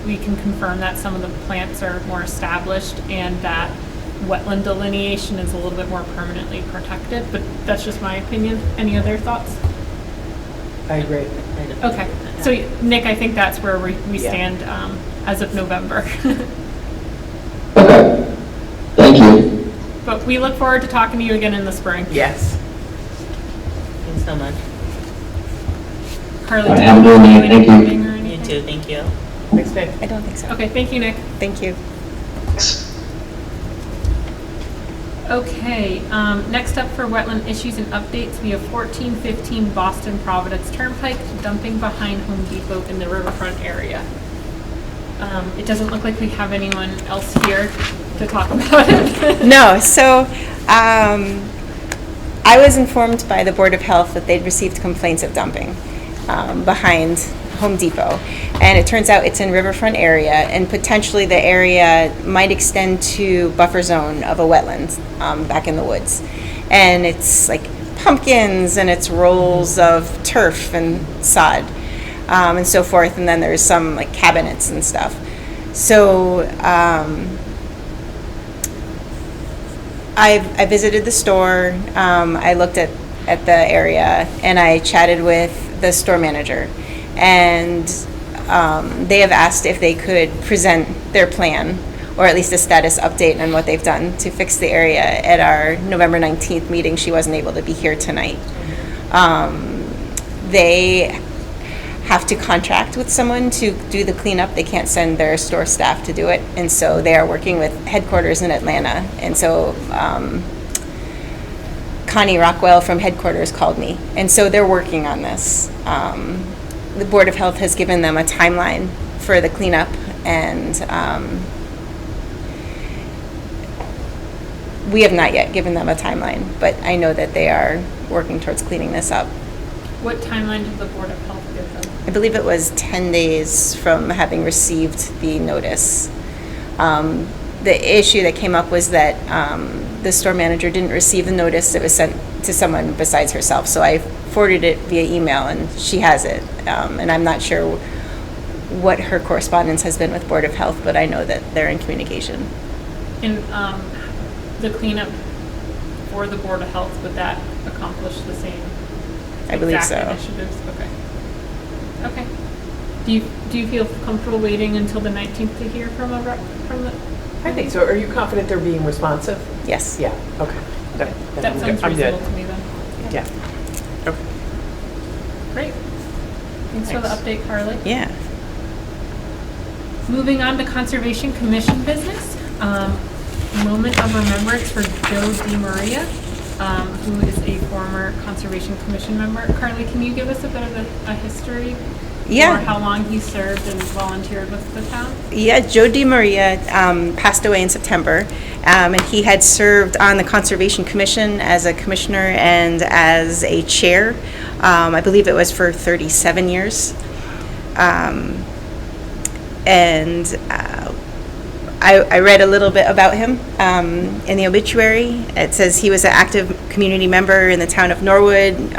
we can confirm that some of the plants are more established and that wetland delineation is a little bit more permanently protected, but that's just my opinion. Any other thoughts? I agree. Okay, so Nick, I think that's where we Yeah. stand as of November. Okay, thank you. But we look forward to talking to you again in the spring. Yes. Thanks so much. Carly, All right, do you have a good want to do night. Thank you. anything or You anything? too, thank you. Thanks, Nick. I don't think so. Okay, thank you, Nick. Thank you. Thanks. Okay, next up for wetland issues and updates, we have 1415 Boston Providence Turnpike dumping behind Home Depot in the riverfront area. It doesn't look like we have anyone else here to talk about it. No, so I was informed by the Board of Health that they'd received complaints of dumping behind Home Depot. And it turns out it's in riverfront area, and potentially the area might extend to buffer zone of a wetland back in the woods. And it's like pumpkins and it's rolls of turf and sod and so forth. And then there's some like cabinets and stuff. So I visited the store, I looked at the area, and I chatted with the store manager. And they have asked if they could present their plan, or at least a status update on what they've done to fix the area at our November 19th meeting. She wasn't able to be here tonight. They have to contract with someone to do the cleanup. They can't send their store staff to do it. And so they are working with headquarters in Atlanta. And so Connie Rockwell from headquarters called me. And so they're working on this. The Board of Health has given them a timeline for the cleanup, and we have not yet given them a timeline, but I know that they are working towards cleaning this up. What timeline did the Board of Health give them? I believe it was 10 days from having received the notice. The issue that came up was that the store manager didn't receive the notice. It was sent to someone besides herself, so I forwarded it via email, and she has it. And I'm not sure what her correspondence has been with Board of Health, but I know that they're in communication. And the cleanup for the Board of Health, would that accomplish the same I believe exact so. initiatives? Okay. Okay. Do you feel comfortable waiting until the 19th to hear from a rep from the? I think so. Are you confident they're being responsive? Yes. Yeah, okay. Then That I'm sounds good. I'm good. reasonable to me then. Yeah. Okay. Great. Thanks for the Thanks. update, Carly. Yeah. Moving on to Conservation Commission business. Moment of remembrance for Joe DiMaria, who is a former Conservation Commission member. Carly, can you give us a bit of a history? Yeah. Or how long he served and volunteered with the town? Yeah, Joe DiMaria passed away in September, and he had served on the Conservation Commission as a commissioner and as a chair. I believe it was for 37 years. I read a little bit about him in the obituary. It says he was an active community member in the town of Norwood,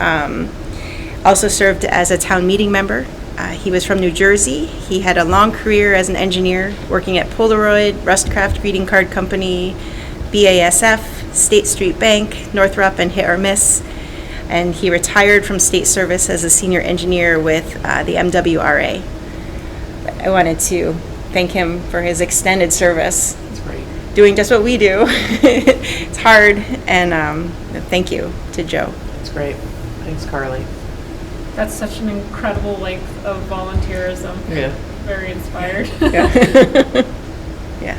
also served as a town meeting member. He was from New Jersey. He had a long career as an engineer, working at Polaroid, Rustcraft Greeting Card Company, BASF, State Street Bank, Northrop, and Hit or Miss. And he retired from state service as a senior engineer with the MWRA. I wanted to thank him for his extended service, That's great. doing just what we do. It's hard, and thank you to Joe. That's great. Thanks, Carly. That's such an incredible length of volunteerism. Yeah. Very inspired. Yeah. Yeah.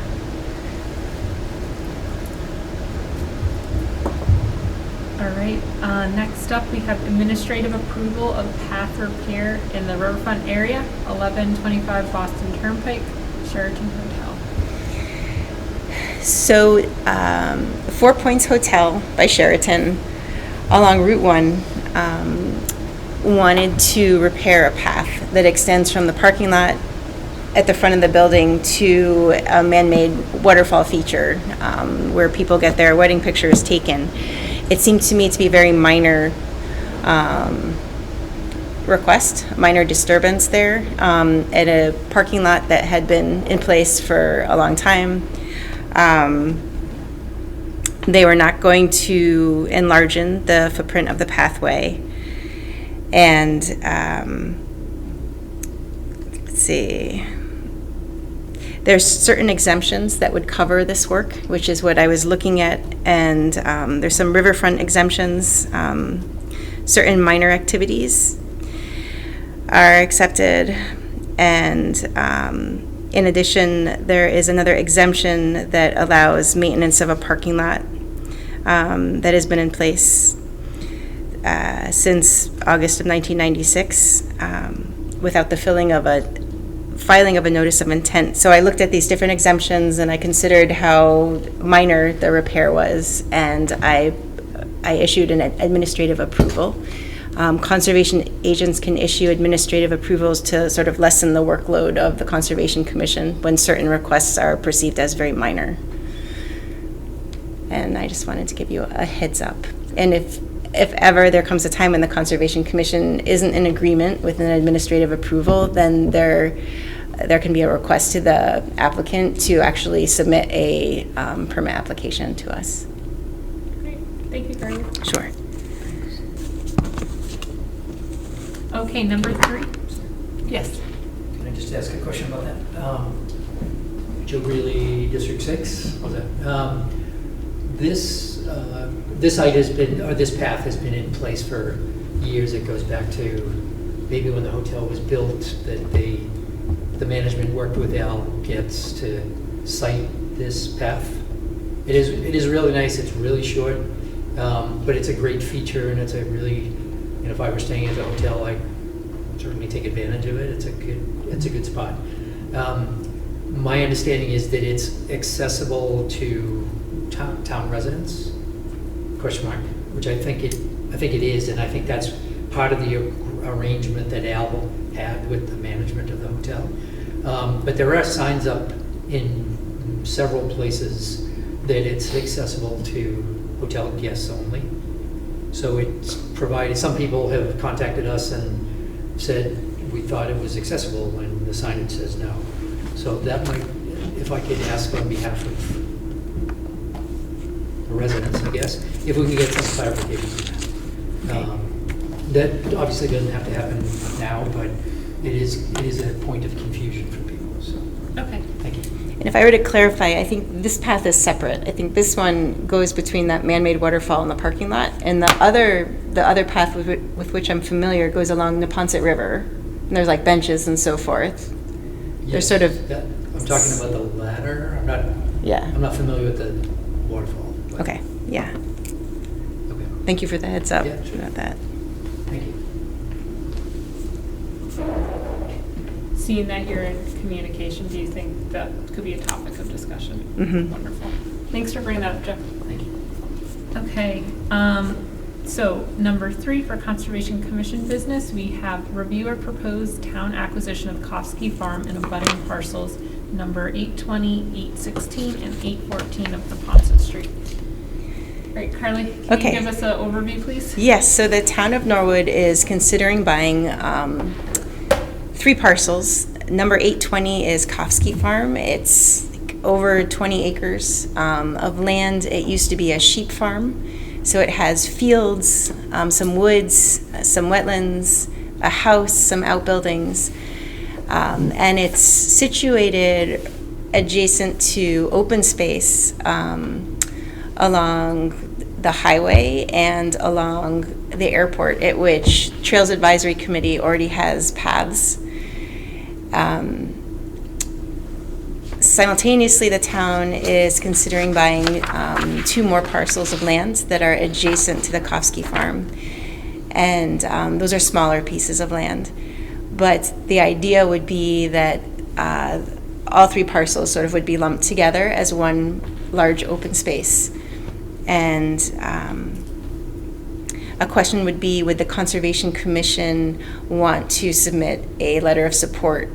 All right, next up, we have administrative approval of path repair in the riverfront area, 1125 Boston Turnpike, Sheraton Hotel. So, Four Points Hotel by Sheraton along Route 1 wanted to repair a path that extends from the parking lot at the front of the building to a man-made waterfall feature where people get their wedding pictures taken. It seemed to me to be a very minor request, minor disturbance there at a parking lot that had been in place for a long time. They were not going to enlarge the footprint of the pathway. And let's see. There's certain exemptions that would cover this work, which is what I was looking at. And there's some riverfront exemptions. Certain minor activities are accepted. And in addition, there is another exemption that allows maintenance of a parking lot that has been in place since August of 1996 without the filing of a notice of intent. So I looked at these different exemptions and I considered how minor the repair was, and I issued an administrative approval. Conservation agents can issue administrative approvals to sort of lessen the workload of the Conservation Commission when certain requests are perceived as very minor. And I just wanted to give you a heads up. And if ever there comes a time when the Conservation Commission isn't in agreement with an administrative approval, then there can be a request to the applicant to actually submit a permit application to us. Great, thank you, Carly. Sure. Okay, number 3. Yes. Can I just ask a question about that? Joe Greeley, District 6, was that? This site has been, or this path has been in place for years. It goes back to maybe when the hotel was built, that the management worked with Al Getz to site this path. It is really nice. It's really short, but it's a great feature, and it's a really, if I were staying at the hotel, I'd certainly take advantage of it. It's a good spot. My understanding is that it's accessible to town residents, question mark, which I think it is, and I think that's part of the arrangement that Al had with the management of the hotel. But there are signs up in several places that it's accessible to hotel guests only. So it's provided, some people have contacted us and said we thought it was accessible when the signage says no. So that might, if I could ask on behalf of the residents, I guess, if we can get some clarification on that. That obviously doesn't have to happen now, but it is a point of confusion for people, so. Okay. Thank you. And if I were to clarify, I think this path is separate. I think this one goes between that man-made waterfall and the parking lot, and the other path with which I'm familiar goes along Neponset River. And there's like benches and so forth. They're sort of. I'm talking about the ladder. I'm not familiar with the waterfall. But- Okay. Yeah. Okay. Thank you for the heads up Yeah, sure. about that. Thank you. Seeing that you're in communication, do you think that could be a topic of discussion? Mhm. Wonderful. Thanks for bringing that up, Jeff. Thank you. Okay, so number 3 for Conservation Commission business, we have review or proposed town acquisition of Kofsky Farm and abutting parcels number 820, 816, and 814 of Neponset Street. All right, Carly, can Okay. you give us an overview, please? Yes, so the town of Norwood is considering buying 3 parcels. Number 820 is Kofsky Farm. It's over 20 acres of land. It used to be a sheep farm. So it has fields, some woods, some wetlands, a house, some outbuildings. And it's situated adjacent to open space along the highway and along the airport, at which Trails Advisory Committee already has paths. Simultaneously, the town is considering buying 2 more parcels of land that are adjacent to the Kofsky Farm. And those are smaller pieces of land. But the idea would be that all 3 parcels sort of would be lumped together as one large open space. And a question would be, would the Conservation Commission want to submit a letter of support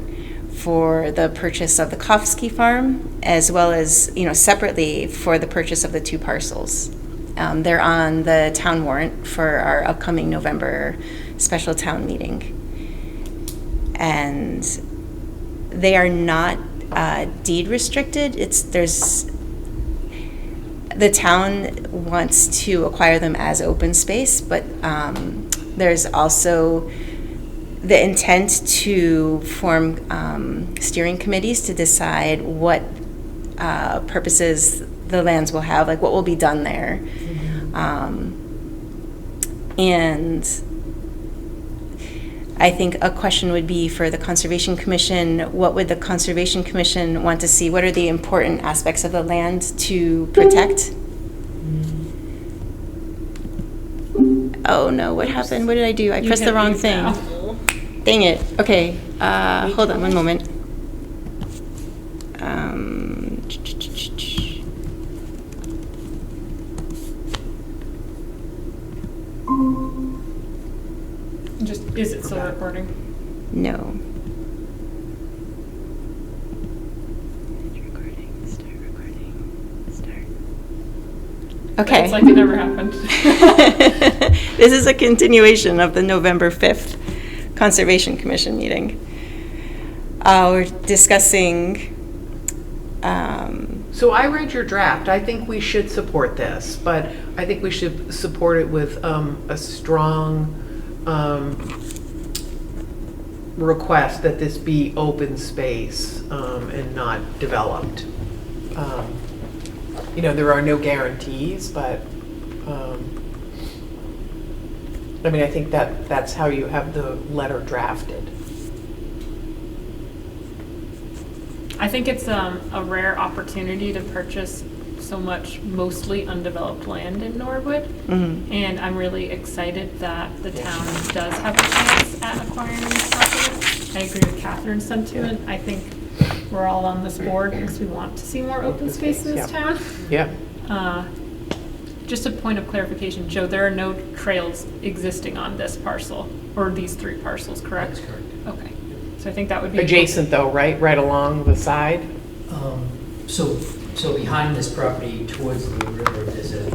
for the purchase of the Kofsky Farm, as well as, separately for the purchase of the 2 parcels? They're on the town warrant for our upcoming November special town meeting. And they are not deed restricted. The town wants to acquire them as open space, but there's also the intent to form steering committees to decide what purposes the lands will have, like what will be done there. And I think a question would be for the Conservation Commission, what would the Conservation Commission want to see? What are the important aspects of the land to protect? Oh no, what happened? What did I do? I You pressed the hit wrong leave thing. now. Dang it. Okay, hold on one moment. Um, Just, is it still recording? no. Recording, start recording, start. Okay. It's like it never happened. This is a continuation of the November 5th Conservation Commission meeting. We're discussing, So I read your draft. I think we should support this, but I think we should support it with a strong request that this be open space and not developed. You know, there are no guarantees, but I mean, I think that's how you have the letter drafted. I think it's a rare opportunity to purchase so much mostly undeveloped land in Norwood. And I'm really excited that the town does have a chance at acquiring this property. I agree with Catherine's sentiment. I think we're all on this board because we want to see more open space in this town. Yeah. Just a point of clarification, Joe, there are no trails existing on this parcel, or these 3 parcels, correct? That's correct. Okay. So I think that would be. Adjacent though, right? Right along the side? So behind this property towards the river, there's a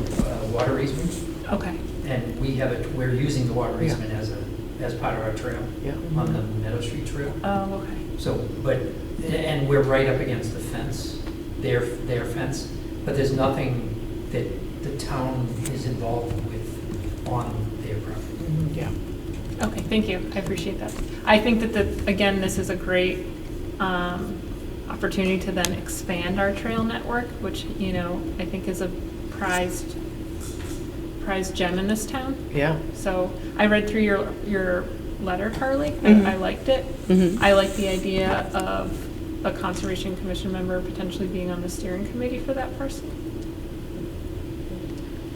water easement, Okay. and we're using the water easement as part of our trail Yeah. on the Meadow Street Trail. Oh, okay. So, and we're right up against the fence, their fence, but there's nothing that the town is involved with on their property. Yeah. Okay, thank you. I appreciate that. I think that, again, this is a great opportunity to then expand our trail network, which, you know, I think is a prized gem in this town. Yeah. So I read through your letter, Carly. I liked it. I like the idea of a Conservation Commission member potentially being on the steering committee for that parcel.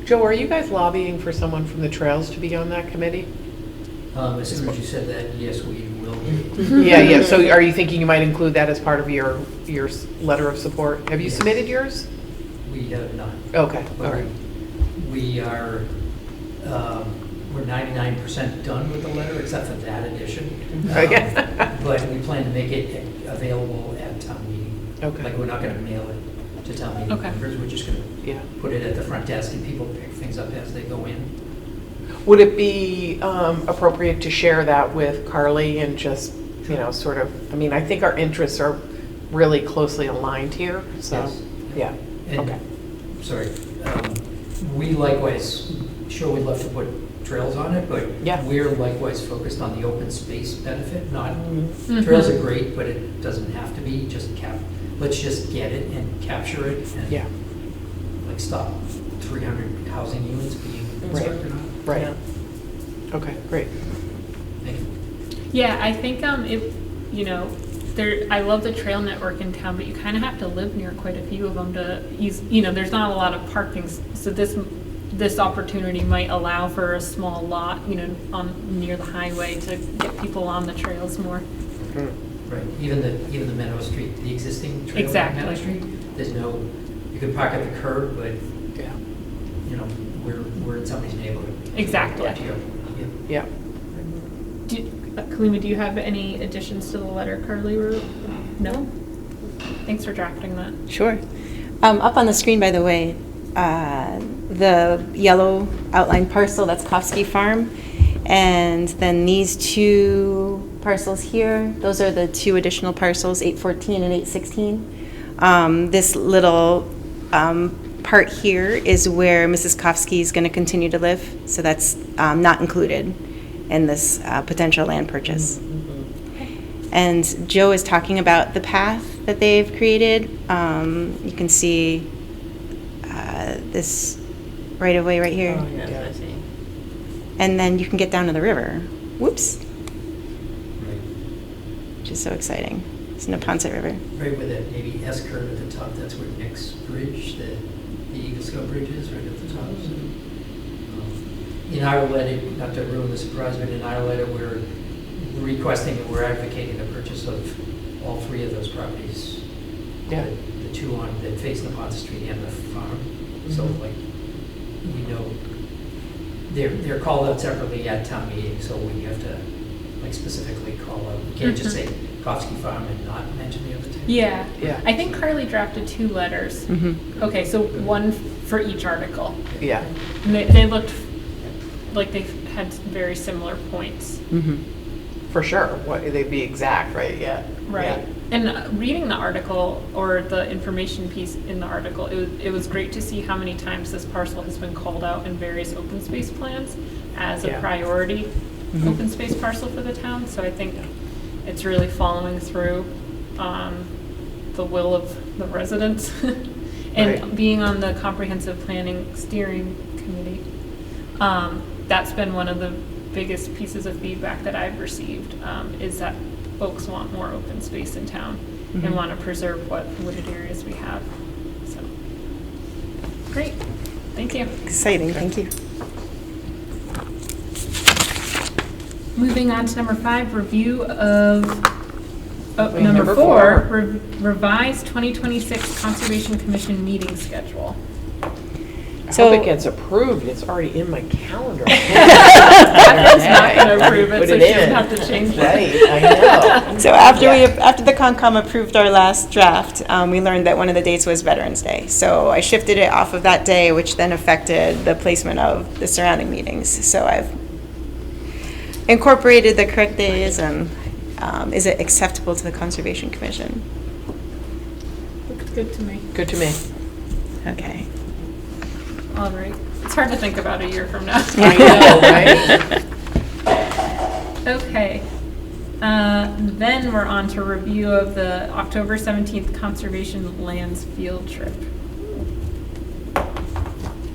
Joe, are you guys lobbying for someone from the trails to be on that committee? As soon as you said that, yes, we will be. Yeah. So are you thinking you might include that as part of your letter of support? Have you Yes. submitted yours? We have not. Okay, all But right. we are, we're 99% done with the letter, except for that addition. Okay. But we plan to make it available at town meeting. Okay. Like, we're not gonna mail it to town meeting Okay. members, we're just gonna Yeah. put it at the front desk and people pick things up as they go in. Would it be appropriate to share that with Carly and just, you know, sort of, I mean, I think our interests are really closely aligned here, so, Yes. yeah. And, Okay. sorry, we likewise, sure, we'd love to put trails on it, but Yeah. we're likewise focused on the open space benefit, not, Mhm. trails are great, but it doesn't have to be, let's just get it and capture it and Yeah, like stop 300 housing units being Right. constructed on it. right. Okay, great. Thank you. Yeah, I think you know, I love the trail network in town, but you kind of have to live near quite a few of them to use, you know, there's not a lot of parking, so this opportunity might allow for a small lot, you know, near the highway to get people on the trails more. Right, even the Meadow Street, the existing trail on Exactly. Meadow Street, there's no, you could park at the curb, but, Yeah, you know, we're in somebody's neighborhood. Exactly. Yeah. yeah. Kalima, do you have any additions to the letter Carly wrote? No? Thanks for drafting that. Sure. Up on the screen, by the way, the yellow outlined parcel, that's Kofsky Farm. And then these 2 parcels here, those are the 2 additional parcels, 814 and 816. This little part here is where Mrs. Kofsky is going to continue to live. So that's not included in this potential land purchase. And Joe is talking about the path that they've created. You can see this right of way right here. Oh, yeah, I see. And then you can get down to the river. Whoops, Right. which is so exciting. It's Neponset River. Right with that maybe S curve at the top, that's where Nick's Bridge, the Eagle Scout Bridge is, right at the top. So, in our letter, not to ruin the surprise, but in our letter, we're requesting and we're advocating the purchase of all three of those properties. Yeah. The two on, that face the Pond Street and the farm. So like, we know, they're called out separately at town meeting, so we have to like specifically call out. We can't just say Kofsky Farm and not mention the other two. Yeah. Yeah. I think Carly drafted 2 letters. Okay, so one for each article. Yeah. And they looked like they had very similar points. For sure. What, they'd be exact, right? Yeah. Right. Yeah. And reading the article or the information piece in the article, it was great to see how many times this parcel has been called out in various open space plans as a Yeah. priority open space parcel for the town. So I think it's really following through the will of the residents. And Right. being on the comprehensive planning steering committee, that's been one of the biggest pieces of feedback that I've received, is that folks want more open space in town and want to preserve what wooded areas we have. So, great. Thank you. Exciting, thank you. Moving on to number 5, review of, Wait, number number 4, four. revised 2026 Conservation Commission meeting schedule. I So- hope it gets approved. It's already in my calendar. Catherine's not going to approve it, Put so it she doesn't in. have to change it. Right, I know. So after Yeah. after the Concom approved our last draft, we learned that one of the dates was Veterans Day. So I shifted it off of that day, which then affected the placement of the surrounding meetings. So I've incorporated the correct days, and is it acceptable to the Conservation Commission? Looks good to me. Good to me. Okay. All right. It's hard to think about a year from now. I know, right? Okay. Then we're on to review of the October 17th Conservation Lands field trip.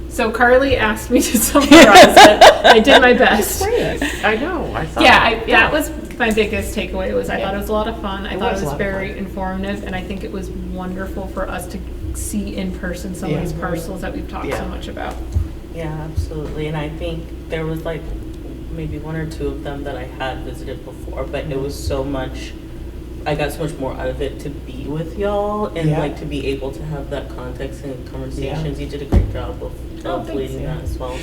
So Carly asked me to summarize it. I did my best. Great. I know. I thought. Yeah, that was my biggest takeaway. Was I Yeah. thought it was a lot of fun. I It thought was it a was lot of very fun. informative, and I think it was wonderful for us to see in person some Yeah. of these parcels that we've talked Yeah. so much about. Yeah, absolutely. And I think there was like maybe 1 or 2 of them that I had visited before, but it was so much, I got so much more out of it to be with y'all and Yeah. like to be able to have that context and conversations. You did a great job of thanks. leading that as well.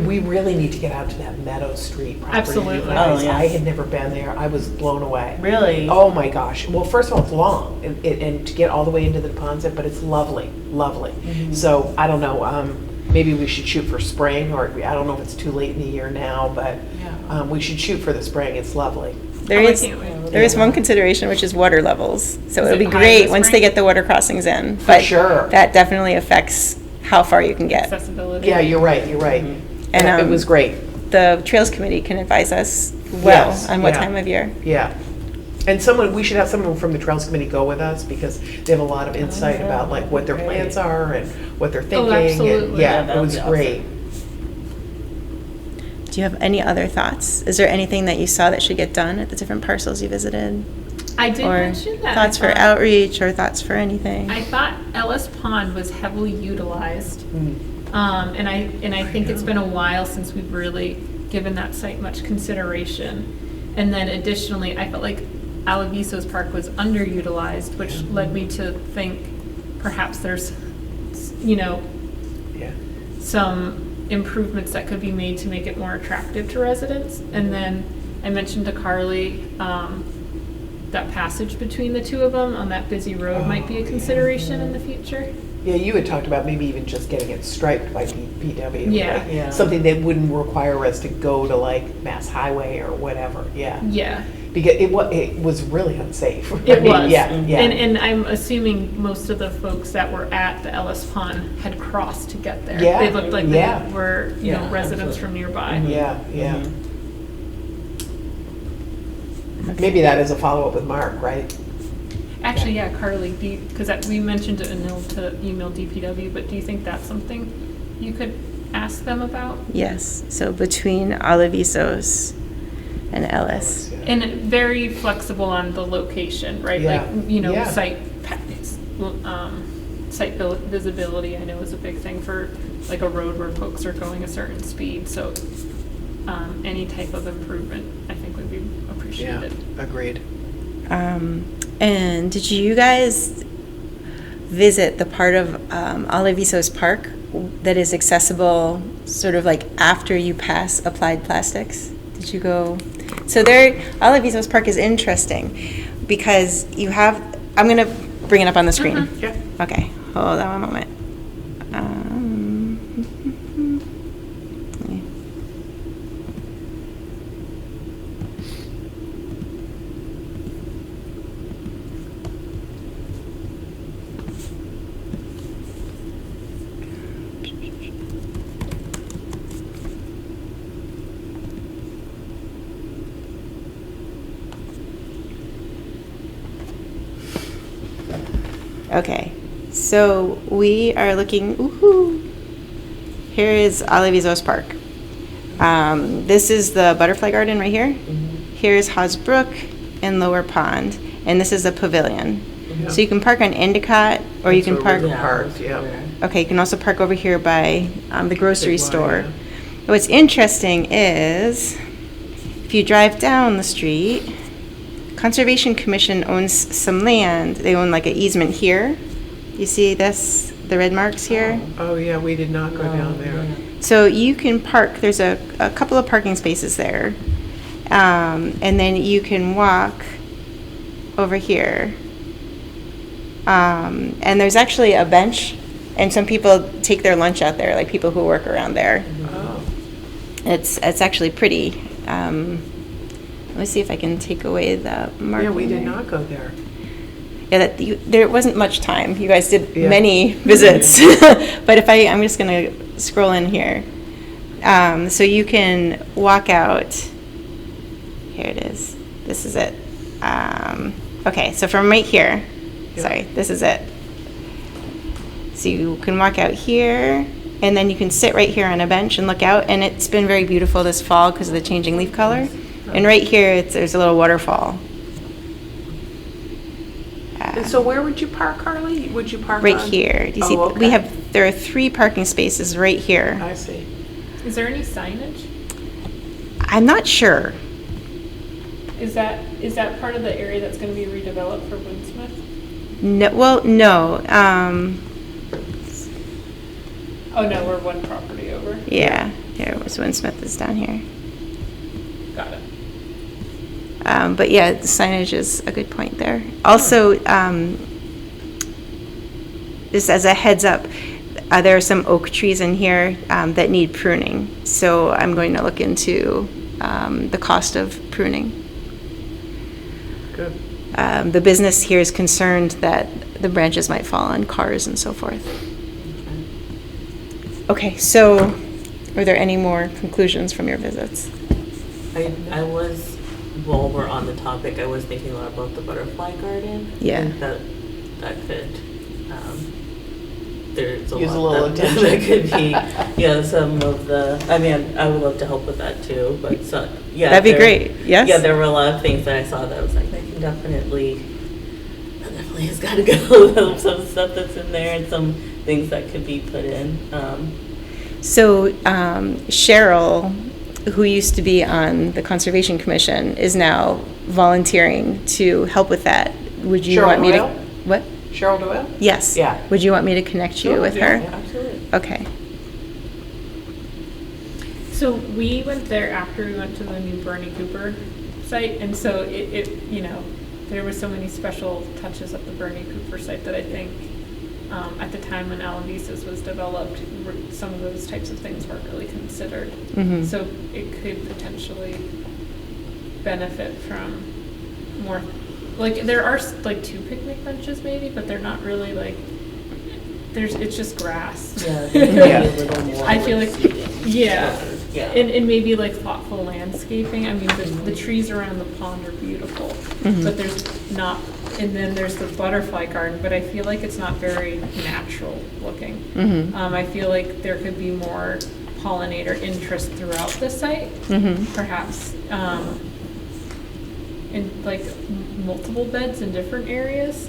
We really need to get out to that Meadow Street property. Absolutely. You guys. Oh, yeah. I had never been there. I was blown away. Really? Oh my gosh. Well, first of all, it's long and to get all the way into the Ponset, but it's lovely, lovely. So I don't know, maybe we should shoot for spring, or I don't know if it's too late in the year now, but we should shoot for the spring. It's lovely. There Oh, I is can't wait. there is one consideration, which is water levels. So Is it'll it be high in great the once spring? they get the water crossings in. But sure. that definitely affects how far you can get. Accessibility. Yeah, you're right, you're right. And, Yeah, it um, was great. The Trails Committee can advise us well Yes, on what yeah. time of year. Yeah. And we should have someone from the Trails Committee go with us because they have a lot of insight yeah, about like what their great. plans are and what they're thinking. and- absolutely. Yeah, Yeah, that it would was be awesome. great. Do you have any other thoughts? Is there anything that you saw that should get done at the different parcels you visited? I did Or mention that. thoughts for outreach or thoughts for anything? I thought Ellis Pond was heavily utilized. And I think it's been a while since we've really given that site much consideration. And then additionally, I felt like Alavisos Park was underutilized, which led me to think perhaps there's, Yeah. some improvements that could be made to make it more attractive to residents. And then I mentioned to Carly, that passage between the two of them on that busy road might be a consideration in the future. Yeah, you had talked about maybe even just getting it striped by DPW. Yeah. right? Yeah. Something that wouldn't require us to go to like Mass Highway or whatever, yeah. Yeah. Because it was really unsafe. It I mean, was. Yeah, yeah. And I'm assuming most of the folks that were at the Ellis Pond had crossed to get there. Yeah, They looked like yeah. they were, Yeah, residents absolutely. from nearby. Yeah, yeah. Maybe that is a follow-up with Mark, right? Actually, yeah, Carly, because we mentioned it to email DPW, but do you think that's something you could ask them about? Yes. So between Alavisos and Ellis. And very flexible on the location, right? Yeah. Like, Yeah. site visibility, I know is a big thing for like a road where folks are going a certain speed. So any type of improvement, I think would be Yeah, appreciated. agreed. And did you guys visit the part of Olivisos Park that is accessible sort of like after you pass Applied Plastics? Did you go? So there, Olivisos Park is interesting because you have, I'm going to bring it up on the screen. Yeah. Okay, hold on one moment. Okay, so we are looking, woohoo! Here is Olivisos Park. This is the butterfly garden right here. Here's Hosbrook and Lower Pond, and this is a pavilion. Yeah. So you can park on Endicott, or you That's can where park. we Yeah, parked, yeah. Okay, you can also park over here by the grocery Big Y, store. yeah. What's interesting is, if you drive down the street, Conservation Commission owns some land. They own like an easement here. You see this, the red marks here? Oh, yeah, we did not go down there. So you can park, there's a couple of parking spaces there. And then you can walk over here. And there's actually a bench, and some people take their lunch out there, like people who work around there. Oh, It's actually pretty. Let me see if I can take away the marking. yeah, we did there. not go there. Yeah, there wasn't much time. You guys did Yeah. many visits, but if I'm just gonna scroll in here. So you can walk out. Here it is. This is it. Okay, so from right here. Yeah. Sorry, this is it. So you can walk out here, and then you can sit right here on a bench and look out. And it's been very beautiful this fall because of the changing leaf color. And right here, there's a little waterfall. And so where would you park, Carly? Would you park Right on- here. Do you Oh, see? okay. There are 3 parking spaces right here. I see. Is there any signage? I'm not sure. Is that part of the area that's going to be redeveloped for Windsmith? No, well, no. Oh no, we're one property over. Yeah, here was when Smith is down here. Got it. But yeah, the signage is a good point there. Also, just as a heads up, there are some oak trees in here that need pruning. So I'm going to look into the cost of pruning. Good. The business here is concerned that the branches might fall on cars and so forth. Okay, so are there any more conclusions from your visits? I was, while we're on the topic, I was thinking a lot about the butterfly garden. Yeah. I think that could, there's a Use a lot little that attention. could be, yeah, some of the, I mean, I would love to help with that too, but so, yeah. That'd be there- great, yes? Yeah, there were a lot of things that I saw that I was like, that definitely has got to go. Some stuff that's in there and some things that could be put in. So Cheryl, who used to be on the Conservation Commission, is now volunteering to help with that. Would you Cheryl want me Doyle? to? What? Cheryl Doyle? Yes. Yeah. Would you want me to connect you Sure, with yeah, her? Absolutely. Okay. So we went there after we went to the new Bernie Cooper site, and so it you know, there were so many special touches at the Bernie Cooper site that I think at the time when Alavisa's was developed, some of those types of things weren't really considered. Mhm. So it could potentially benefit from more, like there are like 2 picnic benches maybe, but they're not really like, it's just grass. Yeah, there could be a little more. I feel like, seating. yeah. Yeah. And maybe like thoughtful landscaping. I mean, the trees around the pond are beautiful, Mhm. but there's not, and then there's the butterfly garden, but I feel like it's not very natural looking. Mhm. I feel like there could be more pollinator interest throughout the site, Mhm. perhaps, in like multiple beds in different areas.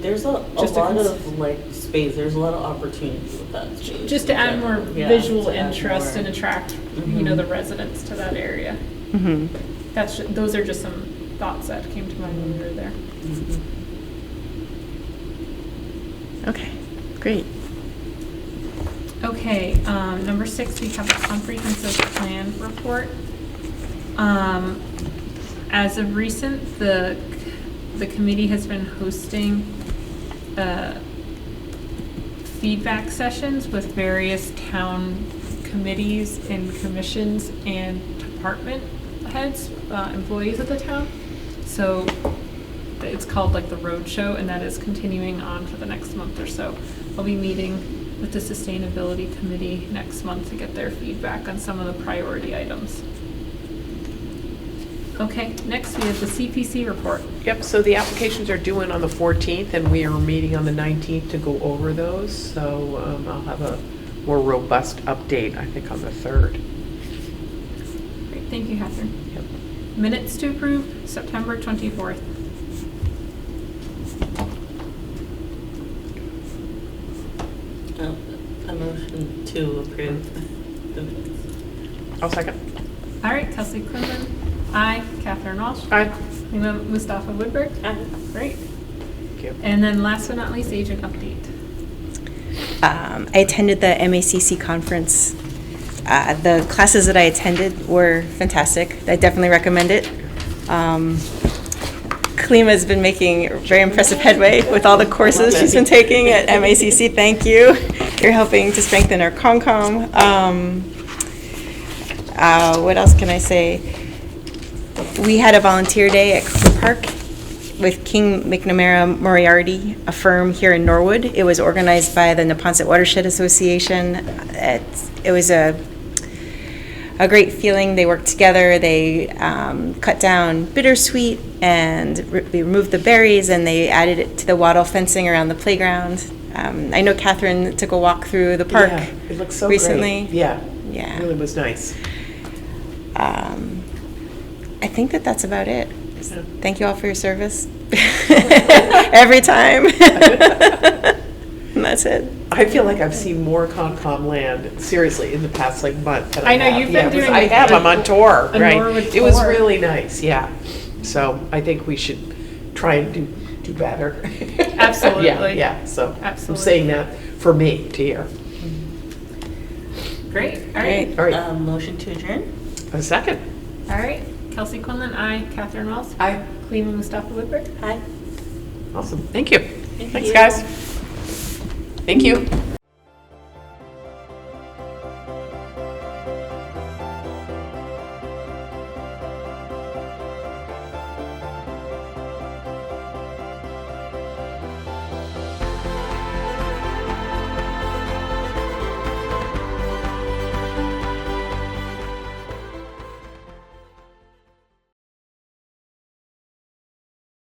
There's a Just a lot cons- of like space, there's a lot of opportunity with that space. Just to add more Yeah, visual to add interest more. and attract, you know, the residents to that area. Mhm. Those are just some thoughts that came to mind when we were there. Okay, great. Okay, number 6, we have a comprehensive plan report. As of recent, the committee has been hosting feedback sessions with various town committees and commissions and department heads, employees of the town. So it's called like the road show, and that is continuing on for the next month or so. I'll be meeting with the Sustainability Committee next month to get their feedback on some of the priority items. Okay, next we have the CPC report. Yep, so the applications are due in on the 14th, and we are meeting on the 19th to go over those. So I'll have a more robust update, I think, on the 3rd. Great, thank you, Catherine. Yep. Minutes to approve, September 24th. A motion to approve the minutes. I'll second. All right, Kelsey Quinlan, aye. Catherine Walsh. Aye. Lima Mustafa Woodberg. Aye. Great. Thank you. And then last but not least, agent update. I attended the MACC conference. The classes that I attended were fantastic. I definitely recommend it. Klima's been making very impressive headway with all the courses she's been taking at MACC. Thank you. You're helping to strengthen our CONCOM. What else can I say? We had a volunteer day at Cooper Park with King McNamara Moriarty, a firm here in Norwood. It was organized by the Neponset Watershed Association. It was a great feeling. They worked together. They cut down bittersweet and they removed the berries, and they added it to the wattle fencing around the playground. I know Catherine took a walk through the park Yeah, it looks so recently. great. Yeah. Yeah. It really was nice. I think that's about it. Thank you all for your service. Every time. And that's it. I feel like I've seen more Concom land, seriously, in the past like month than I I know, have. you've been Yeah, 'cause doing I a- have, I'm on tour, a right? Norwood It was tour. really nice, yeah. So I think we should try and do better. Absolutely. Yeah, so I'm Absolutely. saying that for me to hear. Great, all right. All right, Motion to adjourn? a second. All right, Kelsey Quinlan, aye. Catherine Wells. Aye. Klima Mustafa Woodberg. Aye. Awesome, thank you. Thanks, you. guys. Thank you.